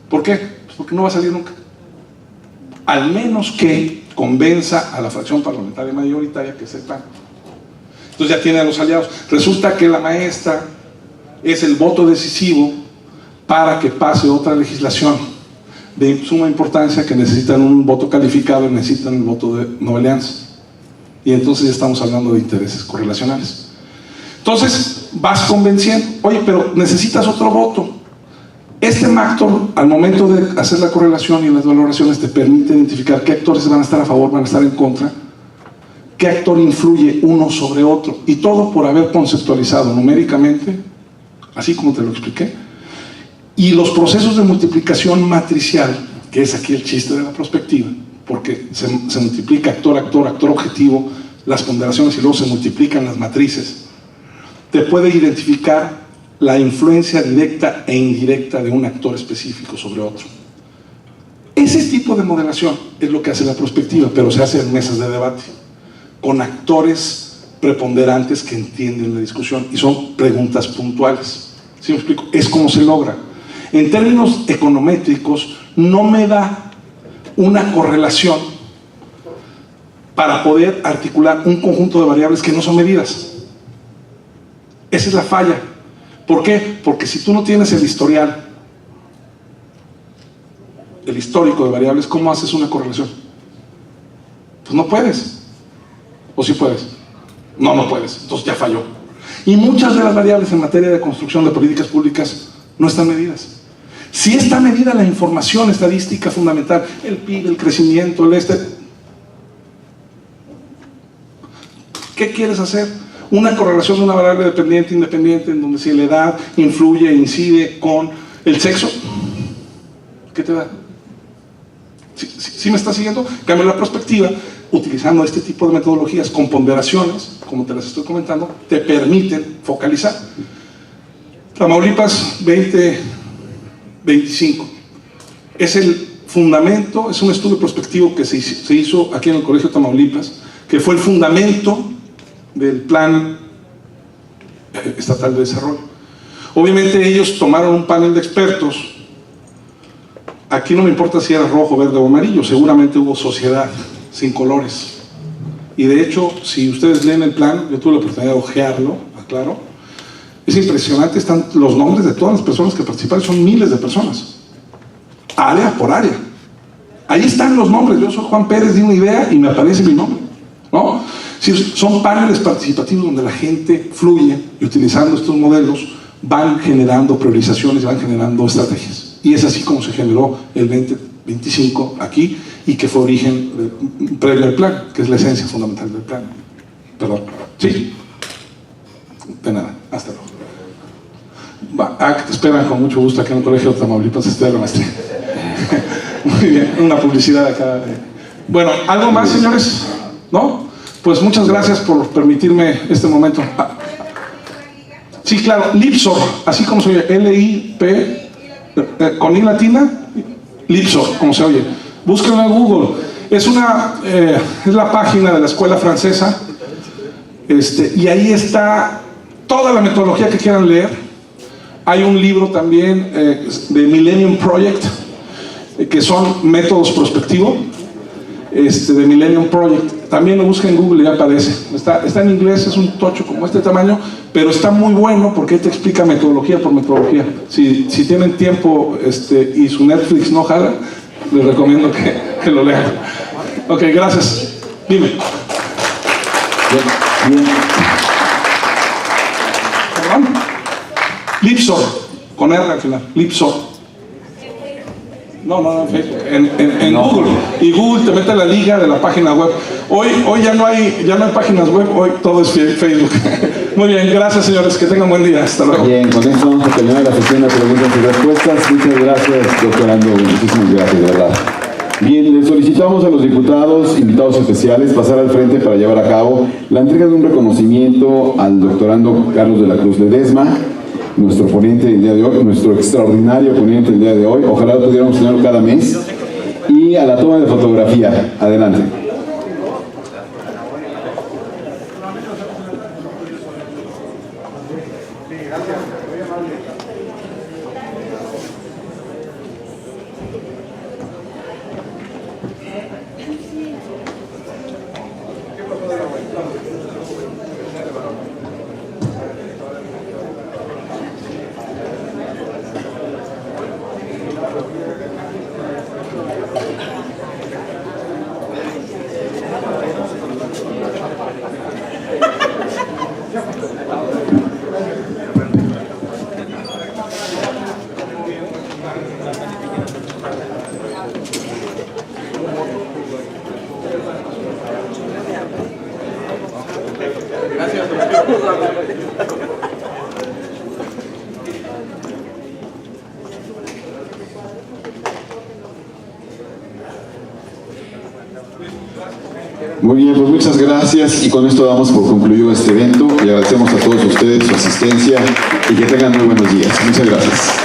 [SPEAKER 4] ¿Por qué? Pues porque no va a salir nunca. Al menos que convenza a la fracción parlamentaria mayoritaria que sepa. Entonces ya tiene a los aliados. Resulta que la maestra es el voto decisivo para que pase otra legislación de suma importancia, que necesitan un voto calificado y necesitan el voto de Nueva Alianza. Y entonces ya estamos hablando de intereses correlacionales. Entonces vas convenciendo, oye, pero necesitas otro voto. Este MACTOR, al momento de hacer la correlación y las valoraciones, te permite identificar qué actores van a estar a favor, van a estar en contra, qué actor influye uno sobre otro, y todo por haber conceptualizado numéricamente, así como te lo expliqué. Y los procesos de multiplicación matricial, que es aquí el chiste de la prospectiva, porque se multiplica actor, actor, actor objetivo, las ponderaciones, y luego se multiplican las matrices, te puede identificar la influencia directa e indirecta de un actor específico sobre otro. Ese tipo de modelación es lo que hace la prospectiva, pero se hace en mesas de debate, con actores preponderantes que entienden la discusión, y son preguntas puntuales. ¿Sí me explico? Es como se logra. En términos econométricos, no me da una correlación para poder articular un conjunto de variables que no son medidas. Esa es la falla. ¿Por qué? Porque si tú no tienes el historial, el histórico de variables, ¿cómo haces una correlación? Pues no puedes. ¿O sí puedes? No puedes. Entonces ya falló. Y muchas de las variables en materia de construcción de políticas públicas no están medidas. Sí está medida la información estadística fundamental, el PIB, el crecimiento, ¿Qué quieres hacer? una correlación de una variable dependiente e independiente, en donde si la edad influye e incide con el sexo, ¿qué te da? ¿Sí me estás siguiendo? Cambio la perspectiva, utilizando este tipo de metodologías con ponderaciones, como te las estoy comentando, te permiten focalizar. Tamaulipas 2025 es el fundamento, es un estudio prospectivo que se hizo aquí en el Colegio Tamaulipas, que fue el fundamento del Plan Estatal de Desarrollo. Obviamente ellos tomaron un panel de expertos. Aquí no me importa si era rojo, verde o amarillo, seguramente hubo sociedad sin colores. Y de hecho, si ustedes leen el plan, yo tuve la oportunidad de ojearlo, aclaro, es impresionante, están los nombres de todas las personas que participaron, son miles de personas, área por área. Ahí están los nombres, yo soy Juan Pérez, di una idea y me aparece mi nombre, ¿no? Si son paneles participativos donde la gente fluye y utilizando estos modelos van generando priorizaciones y van generando estrategias. Y es así como se generó el 2025 aquí y que fue origen previo al plan, que es la esencia fundamental del plan. Perdón. ¿Sí? De nada. Hasta luego. Que te esperan con mucho gusto aquí en el Colegio de Tamaulipas, estudiar la maestría. Muy bien, una publicidad acá. Bueno, ¿algo más, señores? ¿No? Pues muchas gracias por permitirme este momento. Sí, claro, Lipsor, así como se oye, L-I-P, con I latina, Lipsor, como se oye. Búsquenlo en Google. Es la página de la escuela francesa, y ahí está toda la metodología que quieran leer. Hay un libro también de Millennium Project, que son métodos prospectivos, de Millennium Project. También lo buscan en Google y ya aparece. Está en inglés, es un tocho como este tamaño, pero está muy bueno porque te explica metodología por metodología. Si tienen tiempo y su Netflix no jala, les recomiendo que lo lean. Ok, gracias. Dime. Bien. ¿Perdón? Lipsor, con R al final. Lipsor. No, en Facebook, en no. Google. Y Google te mete la liga de la página web. Hoy ya no hay páginas web, hoy todo es Facebook. Muy bien, gracias, señores, que tengan buen día. Hasta luego.
[SPEAKER 1] Bien, con esto vamos a terminar la sesión de preguntas y respuestas. Muchas gracias, doctorando. Muchísimas gracias, de verdad. Bien, le solicitamos a los diputados, invitados especiales, pasar al frente para llevar a cabo la entrega de un reconocimiento al doctorando Carlos de la Cruz Ledesma, nuestro ponente del día de hoy, nuestro extraordinario ponente del día de hoy. Ojalá lo pudiéramos tener cada mes. Y a la toma de fotografía. Adelante. Muy bien, pues muchas gracias y con esto damos por concluido este evento y agradecemos a todos ustedes su asistencia y que tengan muy buenos días. Muchas gracias.